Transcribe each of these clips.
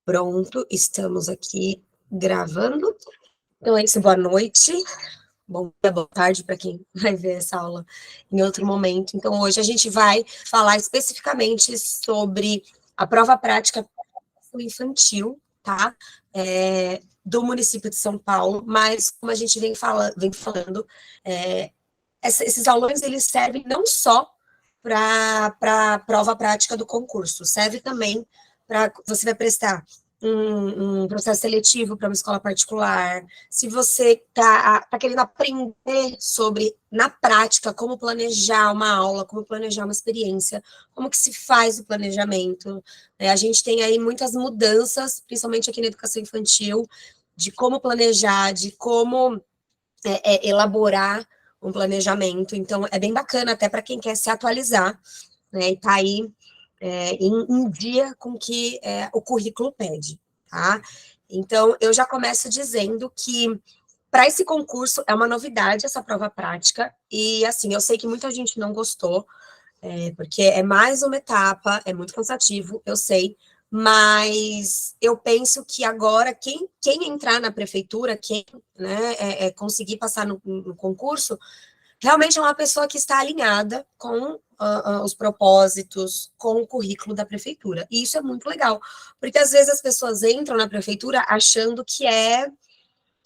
Pronto, estamos aqui gravando. Então é isso, boa noite, bom dia, boa tarde para quem vai ver essa aula em outro momento. Então hoje a gente vai falar especificamente sobre a prova prática infantil, tá? Do município de São Paulo, mas como a gente vem falando, esses aulões eles servem não só para a prova prática do concurso, serve também para você vai prestar um processo seletivo para uma escola particular, se você tá querendo aprender sobre, na prática, como planejar uma aula, como planejar uma experiência, como que se faz o planejamento, né? A gente tem aí muitas mudanças, principalmente aqui na educação infantil, de como planejar, de como elaborar um planejamento, então é bem bacana até para quem quer se atualizar, né, e tá aí em dia com o que o currículo pede, tá? Então, eu já começo dizendo que para esse concurso é uma novidade essa prova prática, e assim, eu sei que muita gente não gostou, porque é mais uma etapa, é muito cansativo, eu sei, mas eu penso que agora quem entrar na prefeitura, quem né, conseguir passar no concurso, realmente é uma pessoa que está alinhada com os propósitos, com o currículo da prefeitura. E isso é muito legal, porque às vezes as pessoas entram na prefeitura achando que é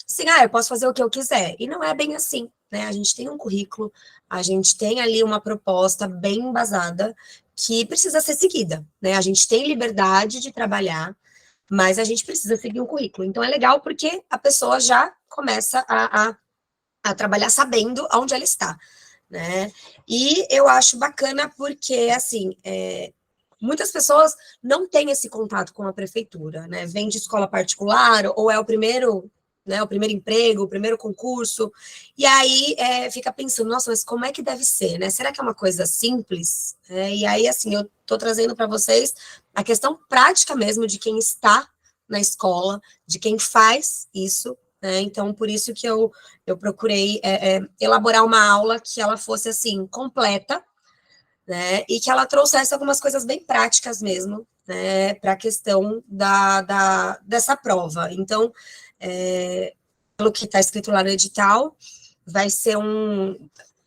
assim, eu posso fazer o que eu quiser. E não é bem assim, né? A gente tem um currículo, a gente tem ali uma proposta bem embasada que precisa ser seguida, né? A gente tem liberdade de trabalhar, mas a gente precisa seguir um currículo. Então é legal porque a pessoa já começa a trabalhar sabendo onde ela está, né? E eu acho bacana porque, assim, muitas pessoas não têm esse contato com a prefeitura, né? Vem de escola particular ou é o primeiro, né? O primeiro emprego, o primeiro concurso, e aí fica pensando, nossa, mas como é que deve ser, né? Será que é uma coisa simples? E aí, assim, eu estou trazendo para vocês a questão prática mesmo de quem está na escola, de quem faz isso, né? Então, por isso que eu procurei elaborar uma aula que ela fosse, assim, completa, né, e que ela trouxesse algumas coisas bem práticas mesmo, né, para a questão dessa prova. Então, pelo que está escrito lá no edital, vai ser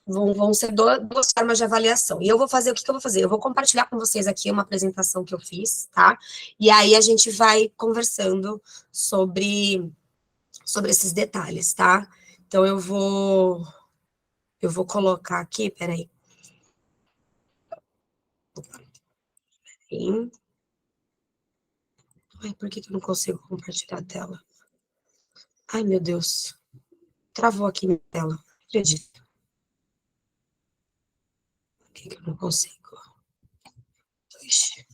vão ser duas formas de avaliação. E eu vou fazer, o que eu vou fazer? Eu vou compartilhar com vocês aqui uma apresentação que eu fiz, tá? E aí a gente vai conversando sobre esses detalhes, tá? Então, eu vou colocar aqui, peraí. Ai, por que eu não consigo compartilhar a tela? Ai, meu Deus. Travou aqui minha tela. Acredito. Por que eu não consigo? Ixi.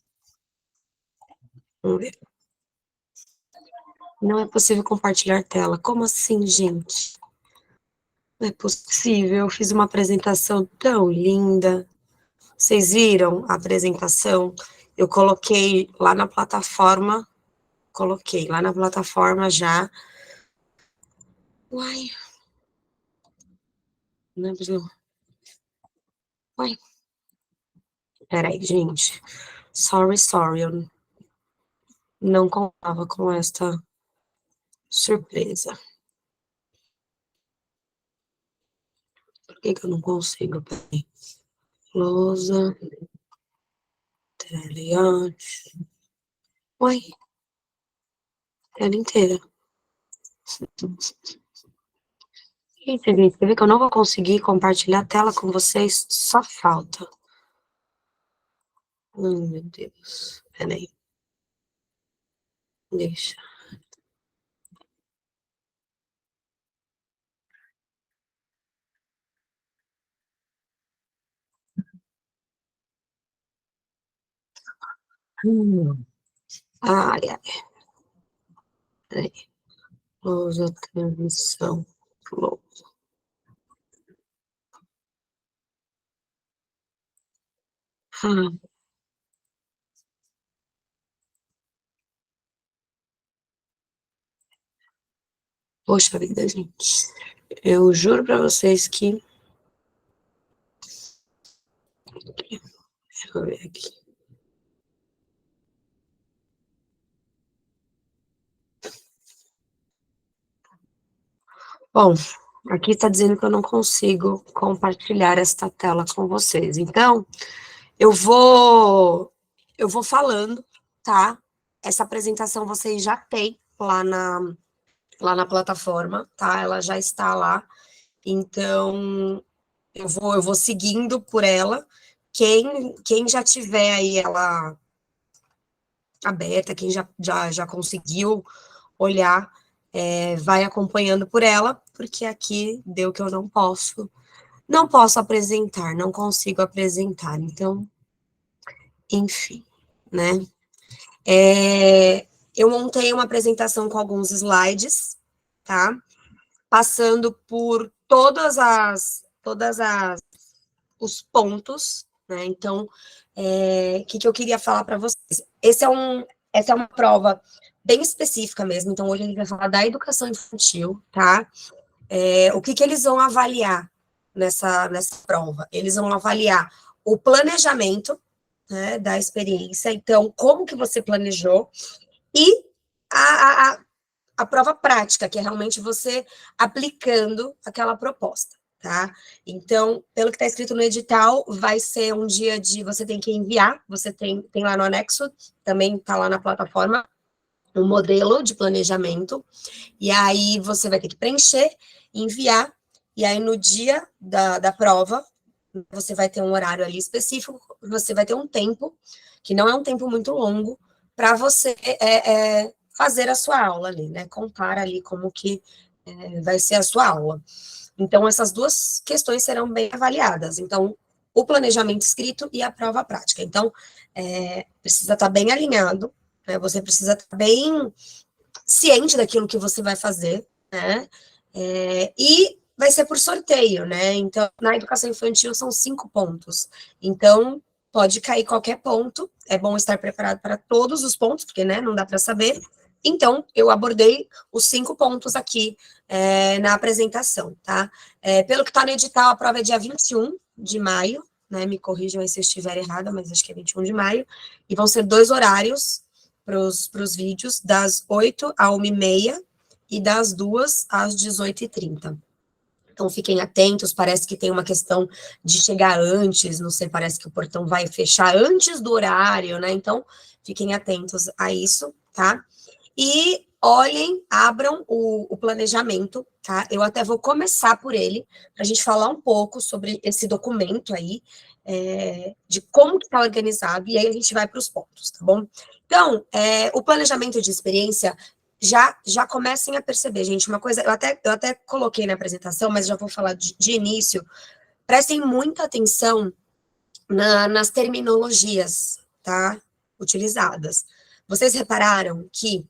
Vamos ver. Não é possível compartilhar tela. Como assim, gente? Não é possível. Eu fiz uma apresentação tão linda. Vocês viram a apresentação? Eu coloquei lá na plataforma. Coloquei lá na plataforma já. Uai. Não é possível. Uai. Peraí, gente. Sorry. Eu não contava com esta surpresa. Por que eu não consigo? Peraí. Lousa. Teliante. Uai. Tela inteira. Eita, gente, você vê que eu não vou conseguir compartilhar a tela com vocês? Só falta. Meu Deus. Peraí. Deixa. Ai, ai. Peraí. Lousa, transmissão. Lousa. Ah, poxa vida, gente. Eu juro pra vocês que... Deixa eu ver aqui. Bom, aqui está dizendo que eu não consigo compartilhar esta tela com vocês. Então, eu vou falando, tá? Essa apresentação vocês já têm lá na plataforma, tá? Ela já está lá. Então, eu vou seguindo por ela. Quem já tiver aí ela aberta, quem já conseguiu olhar, vai acompanhando por ela, porque aqui deu que eu não posso apresentar, não consigo apresentar. Então, enfim, né? Eu montei uma apresentação com alguns slides, tá? Passando por todas as os pontos, né? Então, o que eu queria falar para vocês? Essa é uma prova bem específica mesmo. Então, hoje a gente vai falar da educação infantil, tá? O que eles vão avaliar nessa prova? Eles vão avaliar o planejamento, né, da experiência. Então, como que você planejou e a prova prática, que é realmente você aplicando aquela proposta, tá? Então, pelo que está escrito no edital, vai ser um dia de você tem que enviar, você tem lá no anexo, também está lá na plataforma, um modelo de planejamento, e aí você vai ter que preencher, enviar, e aí no dia da prova, você vai ter um horário ali específico, você vai ter um tempo, que não é um tempo muito longo, para você fazer a sua aula ali, né? Contar ali como que vai ser a sua aula. Então, essas duas questões serão bem avaliadas. Então, o planejamento escrito e a prova prática. Então, precisa estar bem alinhado, né? Você precisa estar bem ciente daquilo que você vai fazer, né? E vai ser por sorteio, né? Então, na educação infantil são 5 pontos. Então, pode cair qualquer ponto. É bom estar preparado para todos os pontos, porque, né, não dá para saber. Então, eu abordei os 5 pontos aqui na apresentação, tá? Pelo que está no edital, a prova é dia 21 de maio, né? Me corrijam aí se eu estiver errada, mas acho que é 21 de maio. E vão ser 2 horários para os vídeos, das 8 à 1h30 e das 2 às 18h30. Então, fiquem atentos, parece que tem uma questão de chegar antes, não sei, parece que o portão vai fechar antes do horário, né? Então, fiquem atentos a isso, tá? E olhem, abram o planejamento, tá? Eu até vou começar por ele, para a gente falar um pouco sobre esse documento aí, de como que está organizado, e aí a gente vai para os pontos, tá bom? Então, o planejamento de experiência, já comecem a perceber, gente, uma coisa, eu até coloquei na apresentação, mas já vou falar de início, prestem muita atenção nas terminologias, tá? Utilizadas. Vocês repararam que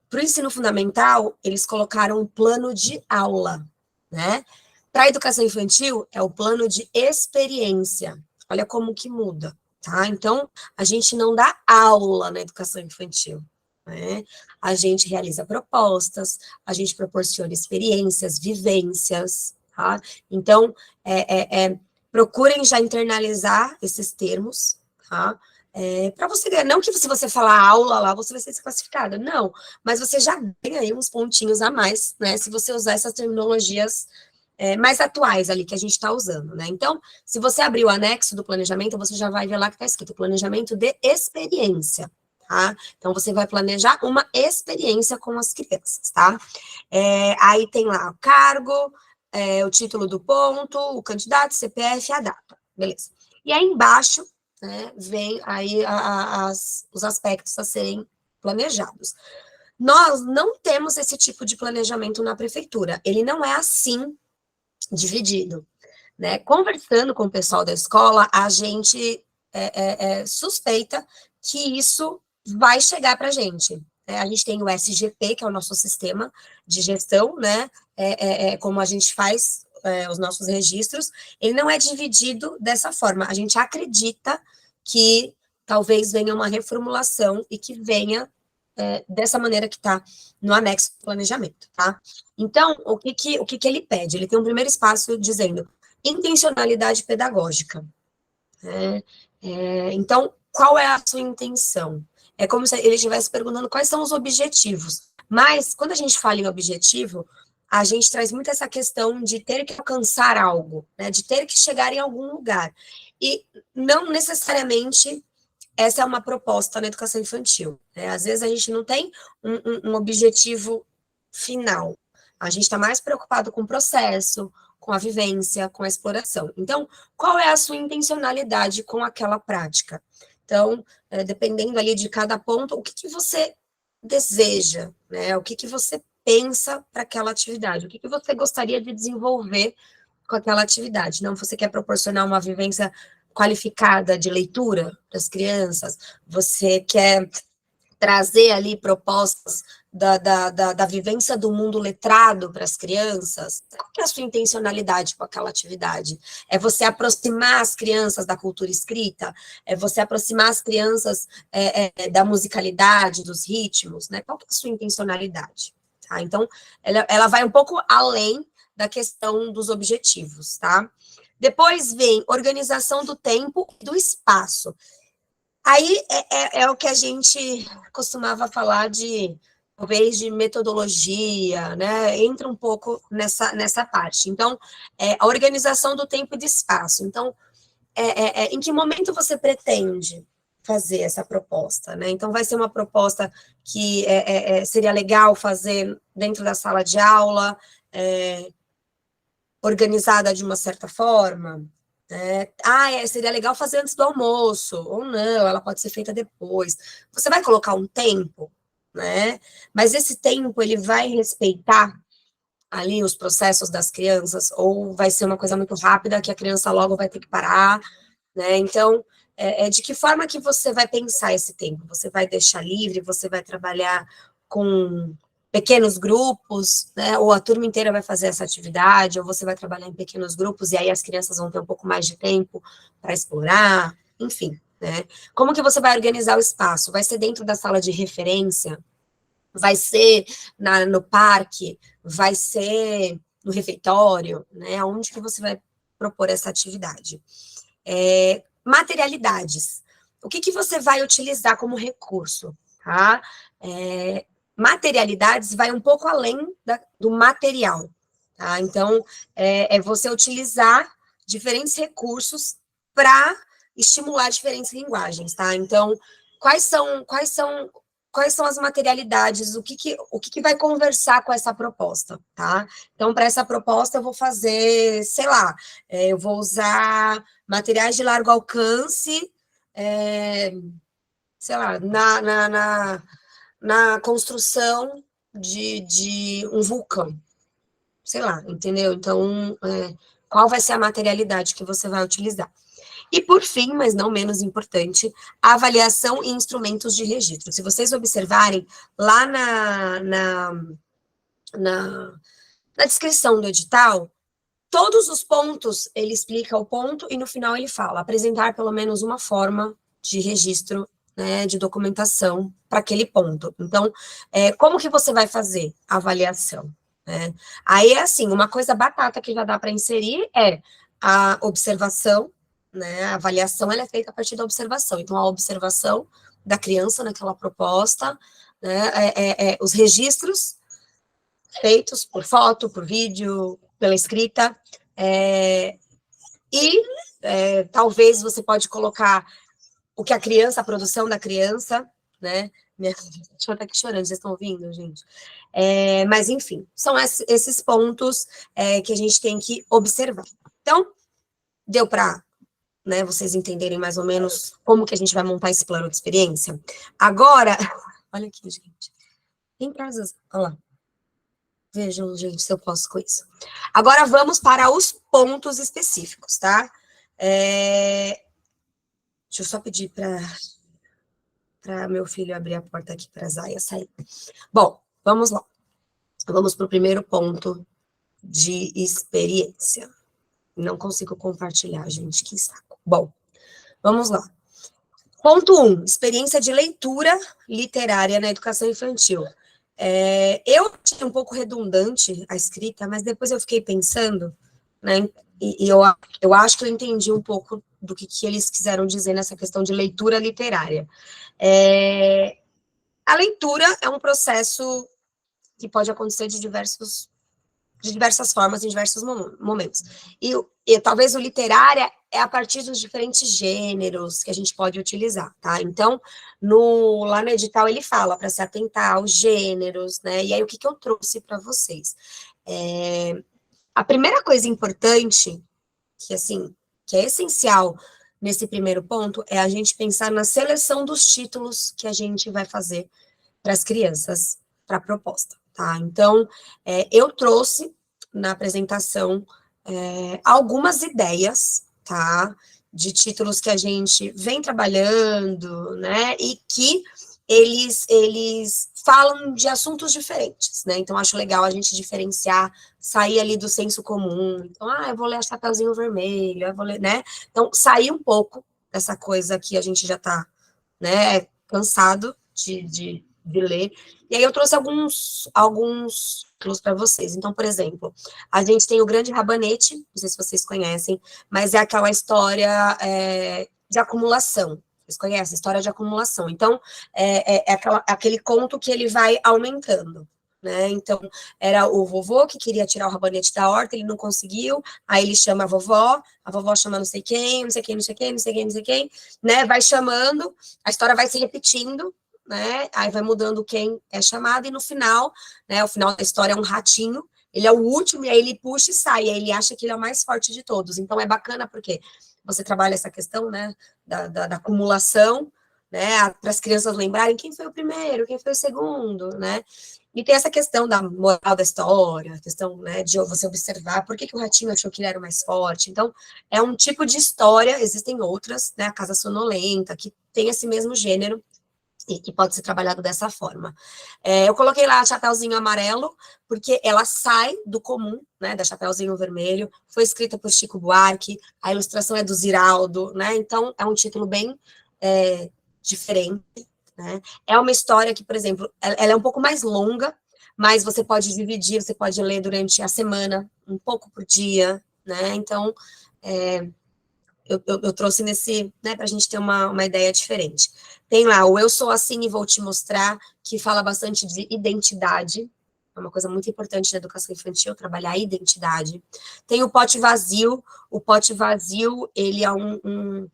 para o ensino fundamental, eles colocaram um plano de aula, né? Para a educação infantil, é o plano de experiência. Olha como que muda, tá? Então, a gente não dá aula na educação infantil, né? A gente realiza propostas, a gente proporciona experiências, vivências, tá? Então, procurem já internalizar esses termos, tá? Para você ganhar, não que se você falar aula lá, você vai ser desclassificada, não, mas você já ganha aí uns pontinhos a mais, né, se você usar essas terminologias mais atuais ali que a gente está usando, né, então, se você abrir o anexo do planejamento, você já vai ver lá que está escrito planejamento de experiência, tá, então você vai planejar uma experiência com as crianças, tá, aí tem lá o cargo, o título do ponto, o candidato, CPF, a data, beleza, e aí embaixo, né, vem aí os aspectos a serem planejados. Nós não temos esse tipo de planejamento na prefeitura, ele não é assim dividido, né? Conversando com o pessoal da escola, a gente suspeita que isso vai chegar para a gente. A gente tem o SGP, que é o nosso sistema de gestão, né? Como a gente faz os nossos registros, ele não é dividido dessa forma. A gente acredita que talvez venha uma reformulação e que venha dessa maneira que está no anexo do planejamento, tá? Então, o que ele pede? Ele tem um primeiro espaço dizendo intencionalidade pedagógica, né? Então, qual é a sua intenção? É como se ele estivesse perguntando quais são os objetivos. Mas, quando a gente fala em objetivo, a gente traz muito essa questão de ter que alcançar algo, né, de ter que chegar em algum lugar. E não necessariamente essa é uma proposta na educação infantil, né? Às vezes a gente não tem um objetivo final, a gente está mais preocupado com o processo, com a vivência, com a exploração. Então, qual é a sua intencionalidade com aquela prática? Então, dependendo ali de cada ponto, o que, que você deseja, né? O que, que você pensa para aquela atividade? O que, que você gostaria de desenvolver com aquela atividade? Não, você quer proporcionar uma vivência qualificada de leitura para as crianças, você quer trazer ali propostas da vivência do mundo letrado para as crianças. Qual que é a sua intencionalidade com aquela atividade? É você aproximar as crianças da cultura escrita? É você aproximar as crianças da musicalidade, dos ritmos, né? Qual que é a sua intencionalidade? Tá? Então, ela vai um pouco além da questão dos objetivos, tá? Depois vem organização do tempo e do espaço. Aí é o que a gente costumava falar de, talvez, de metodologia, né? Entra um pouco nessa parte. Então, a organização do tempo e do espaço. Então, em que momento você pretende fazer essa proposta, né? Então, vai ser uma proposta que seria legal fazer dentro da sala de aula, organizada de uma certa forma, né? Seria legal fazer antes do almoço, ou não, ela pode ser feita depois. Você vai colocar um tempo, né? Mas esse tempo, ele vai respeitar ali os processos das crianças, ou vai ser uma coisa muito rápida que a criança logo vai ter que parar, né? Então, de que forma que você vai pensar esse tempo? Você vai deixar livre, você vai trabalhar com pequenos grupos, né? Ou a turma inteira vai fazer essa atividade, ou você vai trabalhar em pequenos grupos, e aí as crianças vão ter um pouco mais de tempo para explorar, enfim, né? Como que você vai organizar o espaço? Vai ser dentro da sala de referência? Vai ser no parque? Vai ser no refeitório? Né? Aonde que você vai propor essa atividade? Materialidades. O que, que você vai utilizar como recurso? Tá? Materialidades vai um pouco além do material. Tá? Então, é você utilizar diferentes recursos para estimular diferentes linguagens. Tá? Então, quais são as materialidades, o que vai conversar com essa proposta, tá? Então, para essa proposta, eu vou fazer, sei lá, eu vou usar materiais de largo alcance, sei lá, na construção de um vulcão, sei lá, entendeu? Então, qual vai ser a materialidade que você vai utilizar? E, por fim, mas não menos importante, a avaliação e instrumentos de registro. Se vocês observarem, lá na descrição do edital, todos os pontos, ele explica o ponto e no final ele fala, apresentar pelo menos uma forma de registro, né, de documentação para aquele ponto. Então, como que você vai fazer a avaliação? Né? Aí é assim, uma coisa batata que já dá para inserir é a observação, né, a avaliação ela é feita a partir da observação. Então, a observação da criança naquela proposta, né, os registros feitos por foto, por vídeo, pela escrita, talvez você pode colocar o que a criança, a produção da criança, né? Minha cachorra tá aqui chorando, vocês estão ouvindo, gente? Mas, enfim, são esses pontos que a gente tem que observar. Então, deu para, né, vocês entenderem mais ou menos como que a gente vai montar esse plano de experiência? Agora, olha aqui, gente. Vem pra olha lá. Vejam, gente, se eu posso com isso. Agora vamos para os pontos específicos, tá? Deixa eu só pedir para meu filho abrir a porta aqui para a Zaya sair. Bom, vamos lá. Vamos para o primeiro ponto de experiência. Não consigo compartilhar, gente, que saco. Bom, vamos lá. Ponto 1, experiência de leitura literária na educação infantil. Eu achei um pouco redundante a escrita, mas depois eu fiquei pensando, né, e eu acho que eu entendi um pouco do que eles quiseram dizer nessa questão de leitura literária. A leitura é um processo que pode acontecer de diversos de diversas formas, em diversos momentos. E talvez o literária é a partir dos diferentes gêneros que a gente pode utilizar, tá? Então, lá no edital ele fala para se atentar aos gêneros, né? E aí, o que eu trouxe para vocês? A primeira coisa importante, que, assim, que é essencial nesse primeiro ponto, é a gente pensar na seleção dos títulos que a gente vai fazer para as crianças, para a proposta, tá? Então, eu trouxe na apresentação algumas ideias, tá? De títulos que a gente vem trabalhando, né? E que eles falam de assuntos diferentes, né? Então, acho legal a gente diferenciar, sair ali do senso comum. Então, eu vou ler a Chapeuzinho Vermelho, eu vou ler, né? Então, sair um pouco dessa coisa que a gente já está, né, cansado de ler. E aí eu trouxe alguns títulos para vocês. Então, por exemplo, a gente tem o Grande Rabanete, não sei se vocês conhecem, mas é aquela história de acumulação. Vocês conhecem? História de acumulação. Então, aquele conto que ele vai aumentando. Né? Então, era o vovô que queria tirar o rabanete da horta, ele não conseguiu, aí ele chama a vovó chama não sei quem, não sei quem, não sei quem, não sei quem, não sei quem, né? Vai chamando, a história vai se repetindo, né? Aí vai mudando quem é chamado, e no final, né? O final da história é um ratinho, ele é o último, e aí ele puxa e sai, aí ele acha que ele é o mais forte de todos. Então, é bacana porque você trabalha essa questão, né? Da acumulação, né? Para as crianças lembrarem quem foi o primeiro, quem foi o segundo, né? E tem essa questão da moral da história, a questão, né, de você observar por que o ratinho achou que ele era o mais forte. Então, é um tipo de história, existem outras, né, a Casa Sonolenta, que tem esse mesmo gênero, e que pode ser trabalhado dessa forma. Eu coloquei lá a Chapeuzinho Amarelo, porque ela sai do comum, né, da Chapeuzinho Vermelho, foi escrita por Chico Buarque, a ilustração é do Ziraldo, né, então é um título bem diferente, né? É uma história que, por exemplo, ela é um pouco mais longa, mas você pode dividir, você pode ler durante a semana, um pouco por dia, né? Então, eu trouxe nesse, né, para a gente ter uma ideia diferente. Tem lá o Eu Sou Assim e Vou Te Mostrar, que fala bastante de identidade, é uma coisa muito importante na educação infantil, trabalhar a identidade. Tem o Pote Vazio, ele é um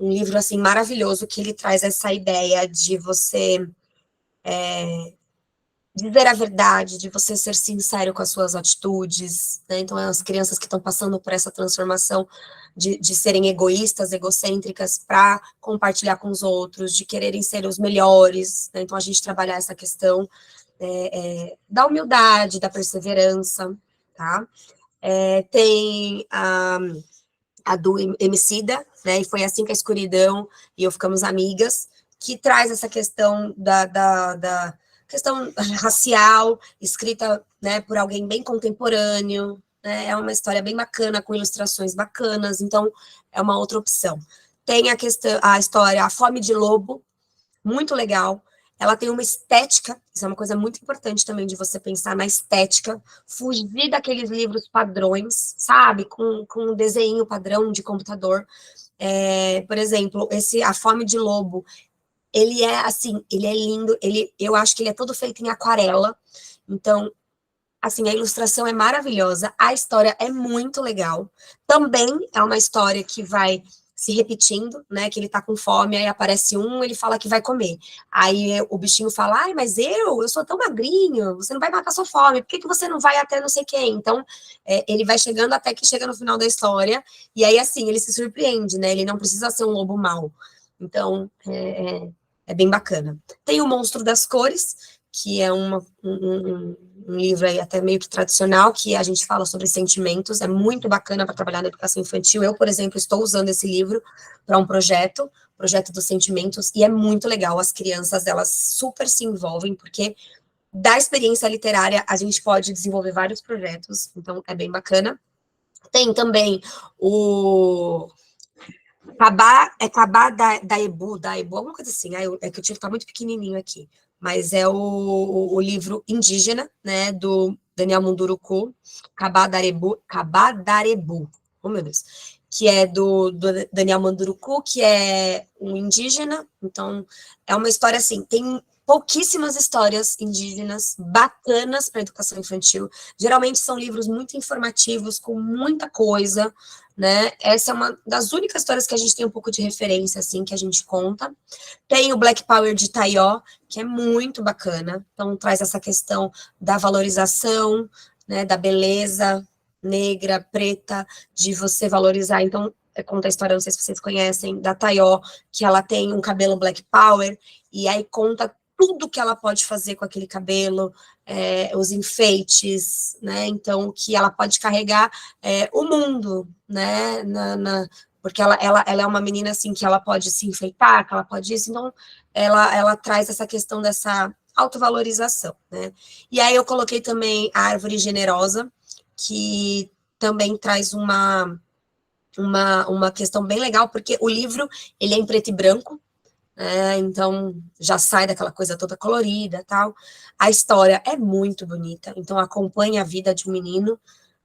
livro, assim, maravilhoso, que ele traz essa ideia de você dizer a verdade, de você ser sincero com as suas atitudes, né? Então, as crianças que estão passando por essa transformação de serem egoístas, egocêntricas, para compartilhar com os outros, de quererem ser os melhores, né? Então, a gente trabalhar essa questão da humildade, da perseverança, tá? Tem a do Emicida, né, e Foi Assim que a Escuridão e Eu Ficamos Amigas, que traz essa questão da questão racial, escrita, né, por alguém bem contemporâneo, né, é uma história bem bacana, com ilustrações bacanas, então é uma outra opção. Tem a história A Fome de Lobo, muito legal. Ela tem uma estética, isso é uma coisa muito importante também de você pensar na estética, fugir daqueles livros padrões, sabe? Com um desenho padrão de computador. Por exemplo, A Fome de Lobo, ele é assim, ele é lindo, eu acho que ele é todo feito em aquarela, então, assim, a ilustração é maravilhosa, a história é muito legal. Também é uma história que vai se repetindo, né? Que ele tá com fome, aí aparece ele fala que vai comer. Aí o bichinho fala, ai, mas eu sou tão magrinho, você não vai matar sua fome, por que você não vai até não sei quem? Então, ele vai chegando até que chega no final da história, e aí, assim, ele se surpreende, né? Ele não precisa ser um lobo mau. Então, é bem bacana. Tem o Monstro das Cores, que é um livro aí até meio que tradicional, que a gente fala sobre sentimentos, é muito bacana para trabalhar na educação infantil. Eu, por exemplo, estou usando esse livro para um projeto dos sentimentos, e é muito legal. As crianças, elas super se envolvem, porque da experiência literária a gente pode desenvolver vários projetos, então é bem bacana. Tem também o Cabá da Ebu, alguma coisa assim, é que o título tá muito pequenininho aqui, mas é o livro indígena, né, do Daniel Munduruku, Cabá Darebu, oh meu Deus, que é do Daniel Munduruku, que é um indígena, então é uma história assim, tem pouquíssimas histórias indígenas bacanas para educação infantil. Geralmente são livros muito informativos, com muita coisa, né? Essa é uma das únicas histórias que a gente tem um pouco de referência, assim, que a gente conta. Tem o Black Power de Taió, que é muito bacana. Então, traz essa questão da valorização, né, da beleza negra, preta, de você valorizar. Então, conta a história, não sei se vocês conhecem, da Taió, que ela tem um cabelo Black Power, e aí conta tudo que ela pode fazer com aquele cabelo, os enfeites, né? Então, que ela pode carregar o mundo, né? Porque ela é uma menina, assim, que ela pode se enfeitar, que ela pode isso, então ela traz essa questão dessa autovalorização, né? E aí eu coloquei também a Árvore Generosa, que também traz uma questão bem legal, porque o livro, ele é em preto e branco, então já sai daquela coisa toda colorida, tal. A história é muito bonita, então acompanha a vida de um menino,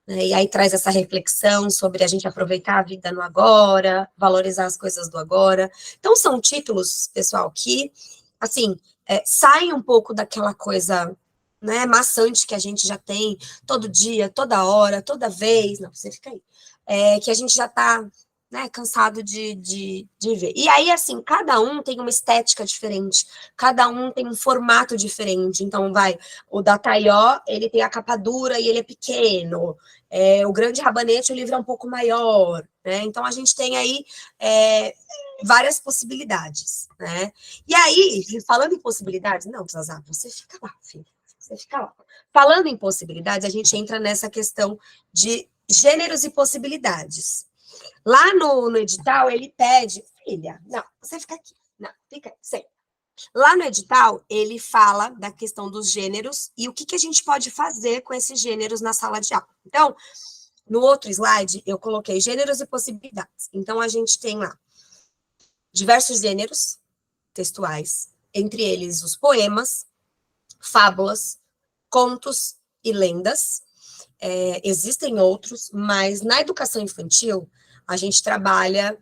né, e aí traz essa reflexão sobre a gente aproveitar a vida no agora, valorizar as coisas do agora. Então são títulos, pessoal, que, assim, saem um pouco daquela coisa, né, maçante que a gente já tem todo dia, toda hora, toda vez, não, você fica aí, que a gente já está, né, cansado de ver. E aí, assim, cada um tem uma estética diferente, cada um tem um formato diferente. Então, o da Taió, ele tem a capa dura e ele é pequeno. O Grande Rabanete, o livro é um pouco maior, né? Então, a gente tem aí várias possibilidades, né? E aí, falando em possibilidades, não, Zazá, você fica lá, filha, você fica lá. Falando em possibilidades, a gente entra nessa questão de gêneros e possibilidades. Lá no edital, ele pede, filha, não, você fica aqui, não, fica aí, sempre. Lá no edital, ele fala da questão dos gêneros e o que a gente pode fazer com esses gêneros na sala de aula. Então, no outro slide, eu coloquei gêneros e possibilidades. Então, a gente tem lá diversos gêneros textuais, entre eles os poemas, fábulas, contos e lendas. Existem outros, mas na educação infantil, a gente trabalha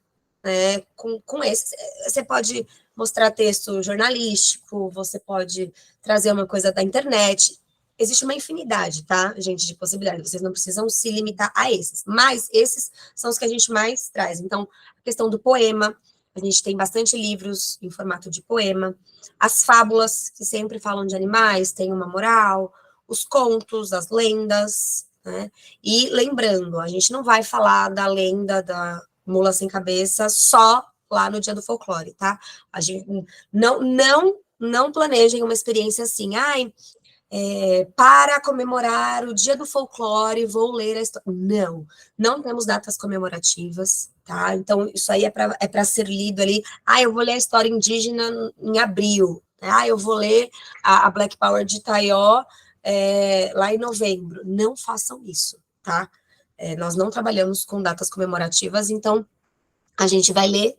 com esses. Você pode mostrar texto jornalístico, você pode trazer uma coisa da internet. Existe uma infinidade, tá, gente, de possibilidades. Vocês não precisam se limitar a esses. Mas esses são os que a gente mais traz. Então, a questão do poema, a gente tem bastante livros em formato de poema. As fábulas, que sempre falam de animais, tem uma moral. Os contos, as lendas, né? E lembrando, a gente não vai falar da lenda da mula sem cabeça só lá no dia do folclore, tá? A gente não planejem uma experiência assim, para comemorar o dia do folclore, vou ler a história. Não temos datas comemorativas, tá? Então, isso aí é para ser lido ali. Eu vou ler a história indígena em abril. Eu vou ler a Black Power de Taió lá em novembro. Não façam isso, tá? Nós não trabalhamos com datas comemorativas, então a gente vai ler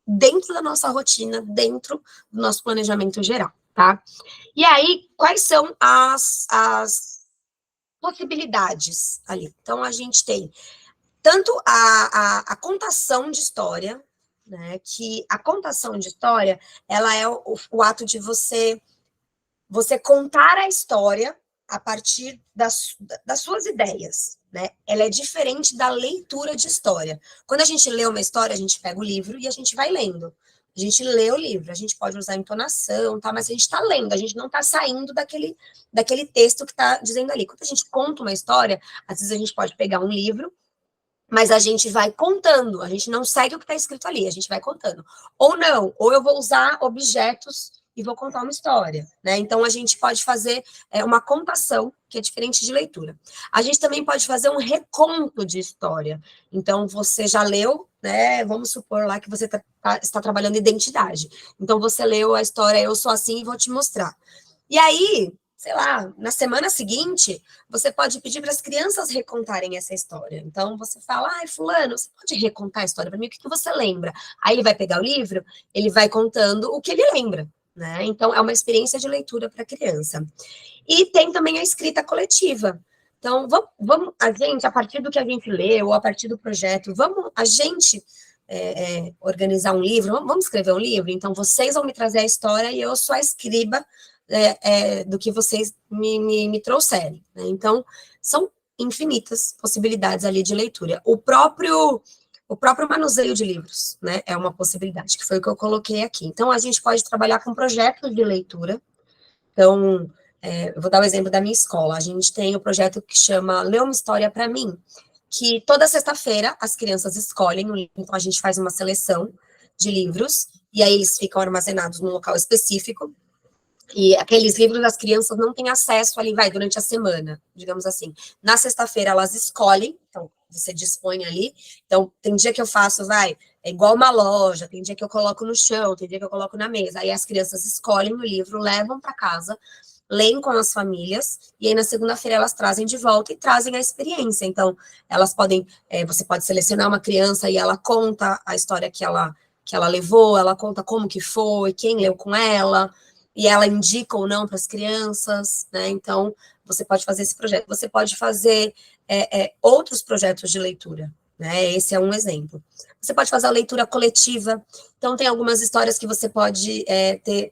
dentro da nossa rotina, dentro do nosso planejamento geral, tá? E aí, quais são as possibilidades ali? Então, a gente tem tanto a contação de história, né, que a contação de história, ela é o ato de você contar a história a partir das suas ideias, né? Ela é diferente da leitura de história. Quando a gente lê uma história, a gente pega o livro e a gente vai lendo. A gente lê o livro, a gente pode usar entonação, tá? Mas a gente está lendo, a gente não está saindo daquele texto que está dizendo ali. Quando a gente conta uma história, às vezes a gente pode pegar um livro, mas a gente vai contando, a gente não segue o que está escrito ali, a gente vai contando. Ou não, ou eu vou usar objetos e vou contar uma história, né? Então, a gente pode fazer uma contação, que é diferente de leitura. A gente também pode fazer um reconto de história. Então, você já leu, né? Vamos supor lá que você está trabalhando identidade. Então, você leu a história Eu Sou Assim e vou te mostrar. E aí, sei lá, na semana seguinte, você pode pedir para as crianças recontarem essa história. Então, você fala, fulano, você pode recontar a história para mim? O que você lembra? Aí ele vai pegar o livro, ele vai contando o que ele lembra, né? Então, é uma experiência de leitura para a criança. E tem também a escrita coletiva. Então, vamos, a gente, a partir do que a gente lê, ou a partir do projeto, a gente organizar um livro, vamos escrever um livro? Então, vocês vão me trazer a história e eu sou a escriba do que vocês me trouxerem. Né? Então, são infinitas possibilidades ali de leitura. O próprio manuseio de livros, né, é uma possibilidade, que foi o que eu coloquei aqui. Então, a gente pode trabalhar com projetos de leitura. Então, eu vou dar o exemplo da minha escola. A gente tem um projeto que chama Lê uma História para Mim, que toda sexta-feira as crianças escolhem um livro, então a gente faz uma seleção de livros, e aí eles ficam armazenados num local específico, e aqueles livros as crianças não têm acesso ali, durante a semana, digamos assim. Na sexta-feira elas escolhem, então você dispõe ali, então tem dia que eu faço, é igual uma loja, tem dia que eu coloco no chão, tem dia que eu coloco na mesa, aí as crianças escolhem o livro, levam para casa, leem com as famílias, e aí na segunda-feira elas trazem de volta e trazem a experiência. Então, elas podem, você pode selecionar uma criança e ela conta a história que ela levou, ela conta como que foi, quem leu com ela, e ela indica ou não para as crianças, né? Então, você pode fazer esse projeto. Você pode fazer outros projetos de leitura, né? Esse é um exemplo. Você pode fazer a leitura coletiva. Então, tem algumas histórias que você pode ter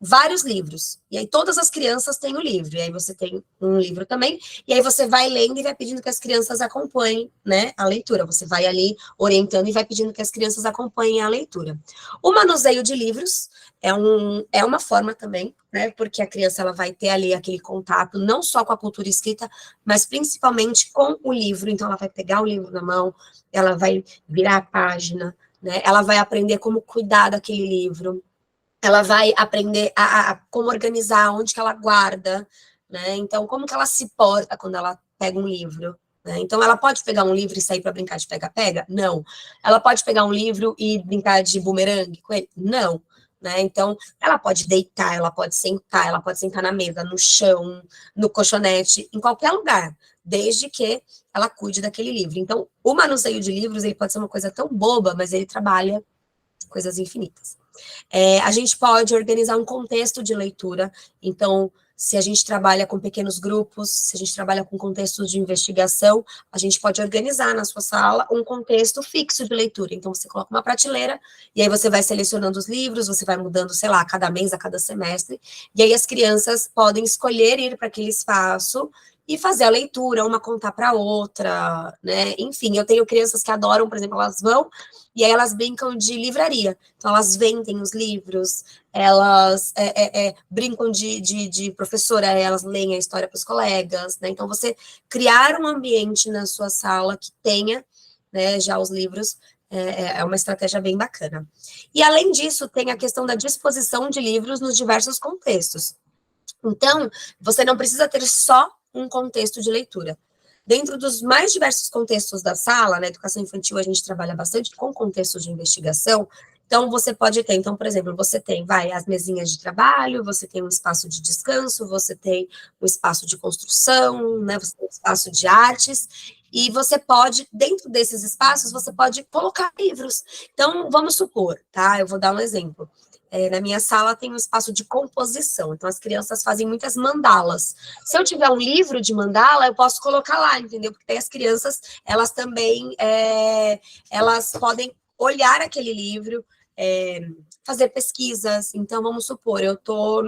vários livros, e aí todas as crianças têm o livro, e aí você tem um livro também, e aí você vai lendo e vai pedindo que as crianças acompanhem, né, a leitura, você vai ali orientando e vai pedindo que as crianças acompanhem a leitura. O manuseio de livros é uma forma também, né, porque a criança ela vai ter ali aquele contato, não só com a cultura escrita, mas principalmente com o livro, então ela vai pegar o livro na mão, ela vai virar a página, né, ela vai aprender como cuidar daquele livro, ela vai aprender a como organizar, onde que ela guarda, né? Então, como que ela se porta quando ela pega um livro, né? Então, ela pode pegar um livro e sair para brincar de pega-pega? Não. Ela pode pegar um livro e brincar de bumerangue com ele? Não. Né? Então, ela pode deitar, ela pode sentar na mesa, no chão, no colchonete, em qualquer lugar, desde que ela cuide daquele livro. Então, o manuseio de livros, ele pode ser uma coisa tão boba, mas ele trabalha coisas infinitas. A gente pode organizar um contexto de leitura, então, se a gente trabalha com pequenos grupos, se a gente trabalha com contextos de investigação, a gente pode organizar na sua sala um contexto fixo de leitura. Então, você coloca uma prateleira, e aí você vai selecionando os livros, você vai mudando, sei lá, a cada mês, a cada semestre, e aí as crianças podem escolher ir para aquele espaço e fazer a leitura, uma contar para a outra, né? Enfim, eu tenho crianças que adoram, por exemplo, elas vão e aí elas brincam de livraria. Então, elas vendem os livros, elas brincam de professora, elas leem a história para os colegas, né? Então, você criar um ambiente na sua sala que tenha, né, já os livros, é uma estratégia bem bacana. E, além disso, tem a questão da disposição de livros nos diversos contextos. Então, você não precisa ter só um contexto de leitura. Dentro dos mais diversos contextos da sala, na educação infantil a gente trabalha bastante com contextos de investigação, então você pode ter, por exemplo, você tem, as mesinhas de trabalho, você tem um espaço de descanso, você tem um espaço de construção, né, você tem um espaço de artes, e você pode, dentro desses espaços, você pode colocar livros. Então, vamos supor, tá, eu vou dar um exemplo. Na minha sala tem um espaço de composição, então as crianças fazem muitas mandalas. Se eu tiver um livro de mandala, eu posso colocar lá, entendeu? Porque daí as crianças, elas também, elas podem olhar aquele livro, fazer pesquisas. Então, vamos supor, eu estou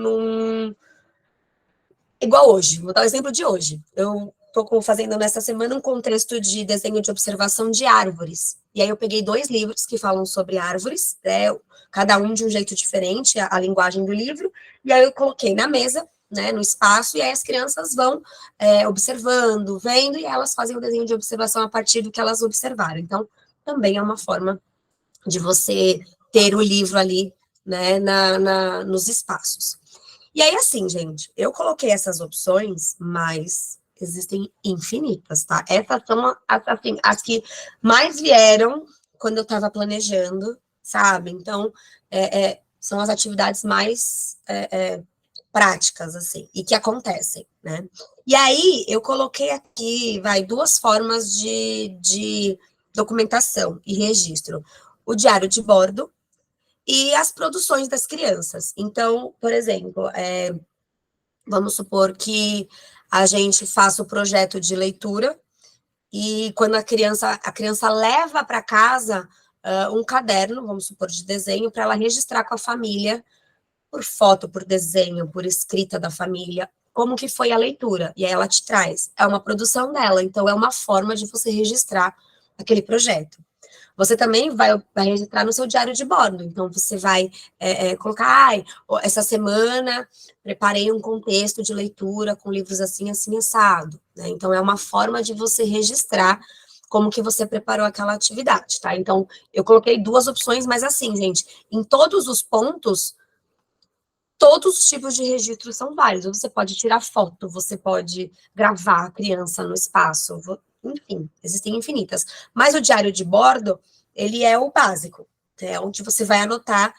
igual hoje, vou dar o exemplo de hoje. Eu estou fazendo nessa semana um contexto de desenho de observação de árvores. E aí eu peguei 2 livros que falam sobre árvores, cada um de um jeito diferente, a linguagem do livro, e aí eu coloquei na mesa, né, no espaço, e aí as crianças vão observando, vendo, e elas fazem o desenho de observação a partir do que elas observaram. Então, também é uma forma de você ter o livro ali, né, nos espaços. E aí, assim, gente, eu coloquei essas opções, mas existem infinitas, tá? Essas são assim, as que mais vieram quando eu estava planejando, sabe? Então, são as atividades mais práticas, assim, e que acontecem, né? E aí, eu coloquei aqui, 2 formas de documentação e registro. O diário de bordo, e as produções das crianças. Então, por exemplo, vamos supor que a gente faça o projeto de leitura e quando a criança leva para casa um caderno, vamos supor, de desenho, para ela registrar com a família, por foto, por desenho, por escrita da família, como que foi a leitura. E aí ela te traz. É uma produção dela, então é uma forma de você registrar aquele projeto. Você também vai registrar no seu diário de bordo. Então, você vai colocar, essa semana preparei um contexto de leitura com livros assim, assim, assado. Né? Então, é uma forma de você registrar como que você preparou aquela atividade, tá? Então, eu coloquei 2 opções, mas assim, gente, em todos os pontos, todos os tipos de registro são válidos. Você pode tirar foto, você pode gravar a criança no espaço, enfim, existem infinitas. Mas o diário de bordo, ele é o básico, é onde você vai anotar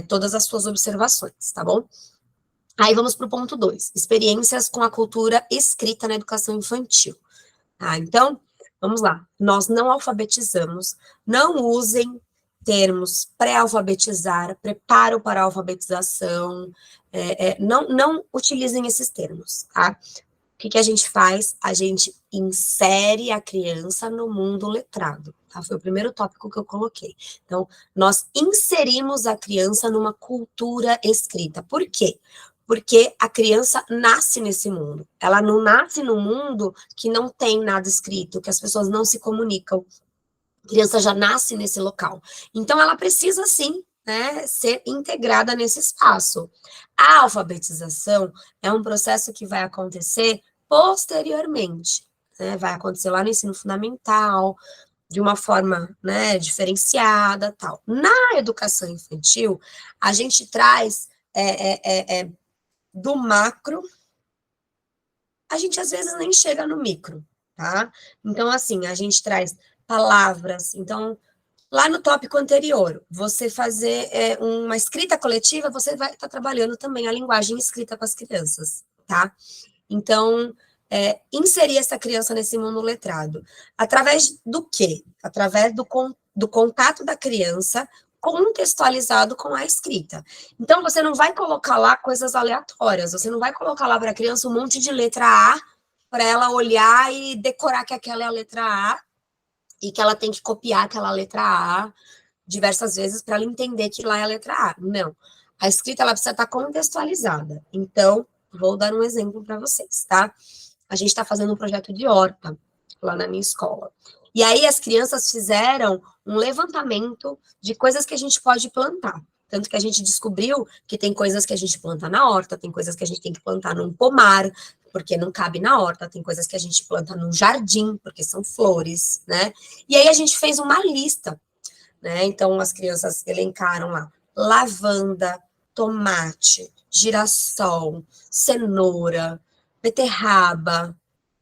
todas as suas observações, tá bom? Aí vamos para o ponto 2, experiências com a cultura escrita na educação infantil. Então, vamos lá. Nós não alfabetizamos, não usem termos pré-alfabetizar, preparo para a alfabetização, não utilizem esses termos, tá? O que a gente faz? A gente insere a criança no mundo letrado, tá? Foi o primeiro tópico que eu coloquei. Então, nós inserimos a criança numa cultura escrita. Por quê? Porque a criança nasce nesse mundo. Ela não nasce num mundo que não tem nada escrito, que as pessoas não se comunicam. A criança já nasce nesse local. Então, ela precisa, sim, né, ser integrada nesse espaço. A alfabetização é um processo que vai acontecer posteriormente, né, vai acontecer lá no ensino fundamental, de uma forma, né, diferenciada, tal. Na educação infantil, a gente traz do macro, a gente às vezes nem chega no micro, tá? Então, assim, a gente traz palavras, então, lá no tópico anterior, você fazer uma escrita coletiva, você vai estar trabalhando também a linguagem escrita com as crianças, tá? Então, inserir essa criança nesse mundo letrado. Através do quê? Através do contato da criança contextualizado com a escrita. Então, você não vai colocar lá coisas aleatórias, você não vai colocar lá para a criança um monte de letra A, para ela olhar e decorar que aquela é a letra A, e que ela tem que copiar aquela letra A diversas vezes para ela entender que lá é a letra A. Não. A escrita, ela precisa estar contextualizada. Então, vou dar um exemplo para vocês, tá? A gente está fazendo um projeto de horta lá na minha escola. E aí as crianças fizeram um levantamento de coisas que a gente pode plantar. Tanto que a gente descobriu que tem coisas que a gente planta na horta, tem coisas que a gente tem que plantar num pomar, porque não cabe na horta, tem coisas que a gente planta num jardim, porque são flores, né? E aí a gente fez uma lista, né? Então as crianças elencaram lá lavanda, tomate, girassol, cenoura, beterraba,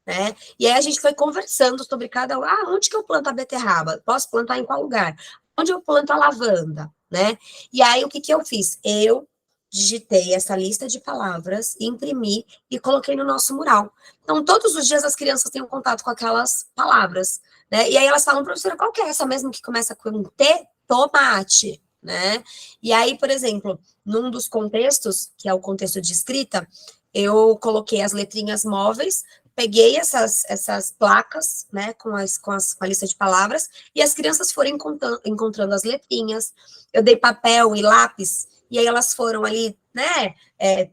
né? E aí a gente foi conversando sobre cada um. Onde que eu planto a beterraba? Posso plantar em qual lugar? Onde eu planto a lavanda, né? E aí o que eu fiz? Eu digitei essa lista de palavras, imprimi e coloquei no nosso mural. Então, todos os dias as crianças têm um contato com aquelas palavras, né? E aí elas falam, professora, qual que é essa mesmo que começa com um T? Tomate, né? E aí, por exemplo, num dos contextos, que é o contexto de escrita, eu coloquei as letrinhas móveis, peguei essas placas, né, com a lista de palavras, e as crianças foram encontrando as letrinhas, eu dei papel e lápis, e aí elas foram ali, né,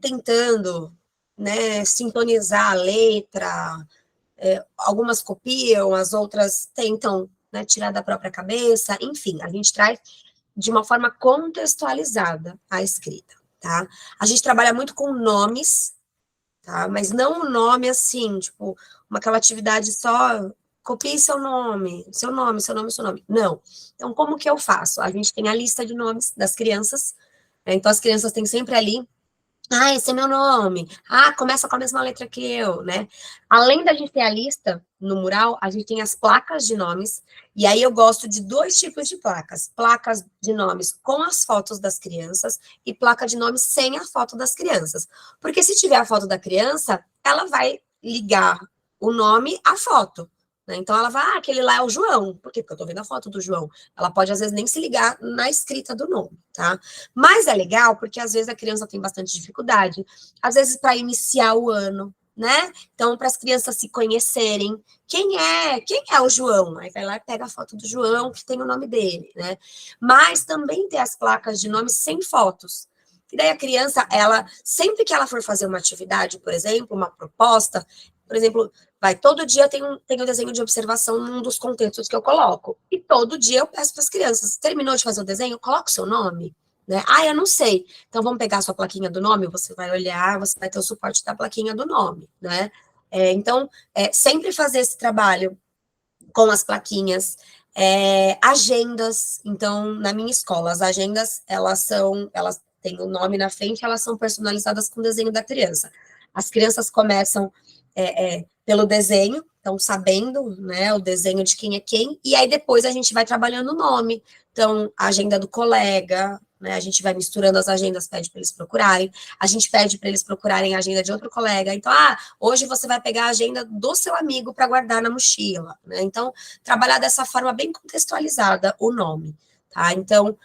tentando, né, sintonizar a letra, algumas copiam, as outras tentam, né, tirar da própria cabeça, enfim, a gente traz de uma forma contextualizada a escrita, tá? A gente trabalha muito com nomes, tá? Mas não um nome assim, tipo, aquela atividade só, copie seu nome, seu nome, seu nome, seu nome. Não. Então, como que eu faço? A gente tem a lista de nomes das crianças, né? Então as crianças têm sempre ali, esse é meu nome. Começa com a mesma letra que eu, né? Além da gente ter a lista no mural, a gente tem as placas de nomes. E aí eu gosto de 2 tipos de placas. Placas de nomes com as fotos das crianças e placa de nomes sem a foto das crianças. Porque se tiver a foto da criança, ela vai ligar o nome à foto. Né? Então ela vai, aquele lá é o João. Por quê? Porque eu tô vendo a foto do João. Ela pode, às vezes, nem se ligar na escrita do nome, tá? Mas é legal porque, às vezes, a criança tem bastante dificuldade. Às vezes, para iniciar o ano, né? Então, para as crianças se conhecerem, quem é o João? Aí vai lá e pega a foto do João, que tem o nome dele, né? Mas também tem as placas de nomes sem fotos. E daí a criança, ela, sempre que ela for fazer uma atividade, por exemplo, uma proposta, por exemplo, todo dia tem um desenho de observação num dos contextos que eu coloco. E todo dia eu peço para as crianças, terminou de fazer o desenho? Coloca o seu nome. Né? Ah, eu não sei. Então, vamos pegar a sua plaquinha do nome, você vai olhar, você vai ter o suporte da plaquinha do nome, né? Então, sempre fazer esse trabalho com as plaquinhas, agendas. Então, na minha escola, as agendas, elas têm o nome na frente, elas são personalizadas com o desenho da criança. As crianças começam pelo desenho, então sabendo, né, o desenho de quem é quem, e aí depois a gente vai trabalhando o nome. Então, a agenda do colega, né, a gente vai misturando as agendas, pede para eles procurarem, a gente pede para eles procurarem a agenda de outro colega. Então, hoje você vai pegar a agenda do seu amigo para guardar na mochila, né? Então, trabalhar dessa forma bem contextualizada o nome, tá? Então,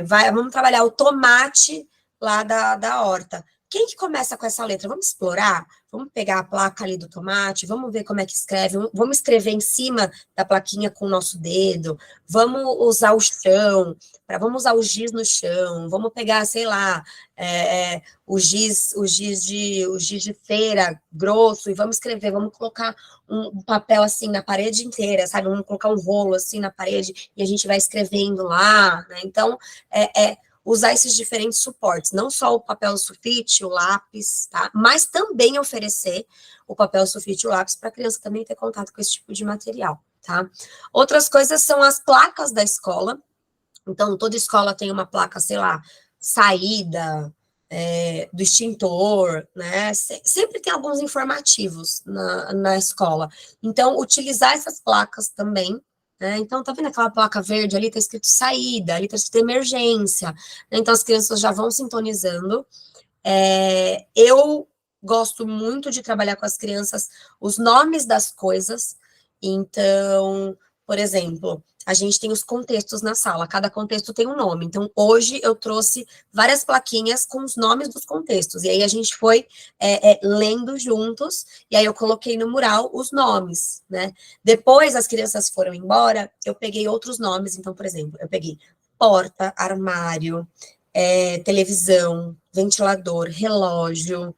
vamos trabalhar o tomate lá da horta. Quem que começa com essa letra? Vamos explorar? Vamos pegar a placa ali do tomate, vamos ver como é que escreve, vamos escrever em cima da plaquinha com o nosso dedo, vamos usar o chão, vamos usar o giz no chão, vamos pegar, sei lá, o giz de cera grosso e vamos escrever, vamos colocar um papel assim na parede inteira, sabe? Vamos colocar um rolo assim na parede e a gente vai escrevendo lá, né? Então, usar esses diferentes suportes, não só o papel sulfite, o lápis, tá? Mas também oferecer o papel sulfite e o lápis para a criança também ter contato com esse tipo de material, tá? Outras coisas são as placas da escola. Então, toda escola tem uma placa, sei lá, saída, do extintor, né? Sempre tem alguns informativos na escola. Então, utilizar essas placas também, né? Então, tá vendo aquela placa verde ali, tá escrito saída, ali tá escrito emergência, né? Então, as crianças já vão sintonizando. Eu gosto muito de trabalhar com as crianças os nomes das coisas. Então, por exemplo, a gente tem os contextos na sala, cada contexto tem um nome. Então, hoje eu trouxe várias plaquinhas com os nomes dos contextos, e aí a gente foi lendo juntos, e aí eu coloquei no mural os nomes, né? Depois as crianças foram embora, eu peguei outros nomes, então, por exemplo, eu peguei porta, armário, televisão, ventilador, relógio,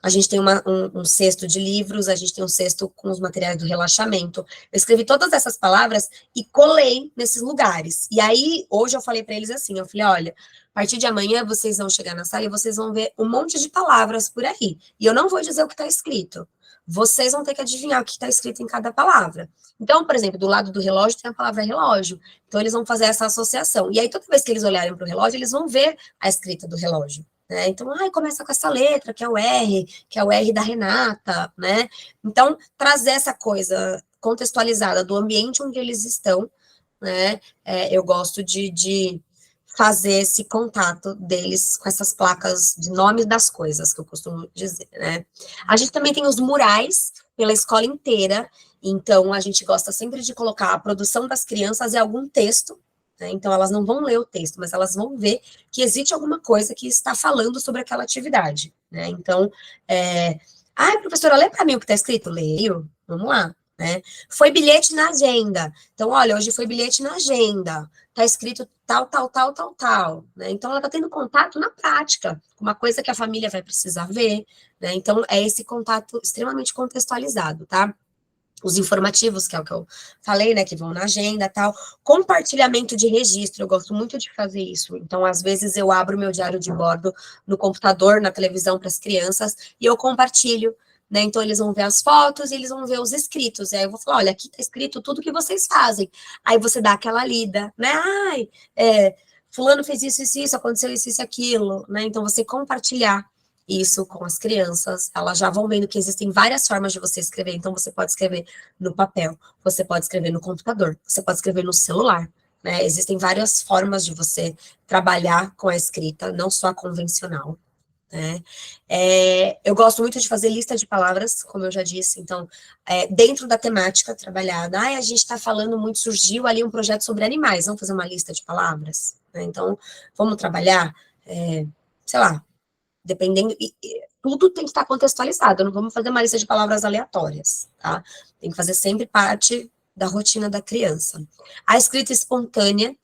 a gente tem um cesto de livros, a gente tem um cesto com os materiais do relaxamento. Eu escrevi todas essas palavras e colei nesses lugares. E aí, hoje eu falei para eles assim, eu falei, olha, a partir de amanhã vocês vão chegar na sala e vocês vão ver um monte de palavras por aí. E eu não vou dizer o que está escrito. Vocês vão ter que adivinhar o que está escrito em cada palavra. Então, por exemplo, do lado do relógio tem a palavra relógio. Então, eles vão fazer essa associação. E aí, toda vez que eles olharem para o relógio, eles vão ver a escrita do relógio. Né? Então, começa com essa letra, que é o R da Renata, né? Então, trazer essa coisa contextualizada do ambiente onde eles estão, né? Eu gosto de fazer esse contato deles com essas placas de nomes das coisas, que eu costumo dizer, né? A gente também tem os murais pela escola inteira, então a gente gosta sempre de colocar a produção das crianças e algum texto, né? Então elas não vão ler o texto, mas elas vão ver que existe alguma coisa que está falando sobre aquela atividade, né? Então, professora, lê para mim o que está escrito? Leio, vamos lá. Né? Foi bilhete na agenda. Então, olha, hoje foi bilhete na agenda. Está escrito tal, tal, tal, tal, tal. Né? Então, ela está tendo contato na prática, com uma coisa que a família vai precisar ver. Né? Então, é esse contato extremamente contextualizado, tá? Os informativos, que é o que eu falei, né, que vão na agenda, tal. Compartilhamento de registro, eu gosto muito de fazer isso. Então, às vezes, eu abro meu diário de bordo no computador, na televisão para as crianças, e eu compartilho, né? Então, eles vão ver as fotos e eles vão ver os escritos. E aí eu vou falar, olha, aqui está escrito tudo que vocês fazem. Aí você dá aquela lida, né? Fulano fez isso, isso, isso, aconteceu isso, isso, aquilo, né? Então, você compartilhar isso com as crianças, elas já vão vendo que existem várias formas de você escrever, então você pode escrever no papel, você pode escrever no computador, você pode escrever no celular, né? Existem várias formas de você trabalhar com a escrita, não só a convencional, né? Eu gosto muito de fazer lista de palavras, como eu já disse, então, dentro da temática trabalhada, a gente está falando muito, surgiu ali um projeto sobre animais, vamos fazer uma lista de palavras, né? Então, vamos trabalhar, sei lá, dependendo, tudo tem que estar contextualizado, não vamos fazer uma lista de palavras aleatórias, tá? Tem que fazer sempre parte da rotina da criança. A escrita espontânea,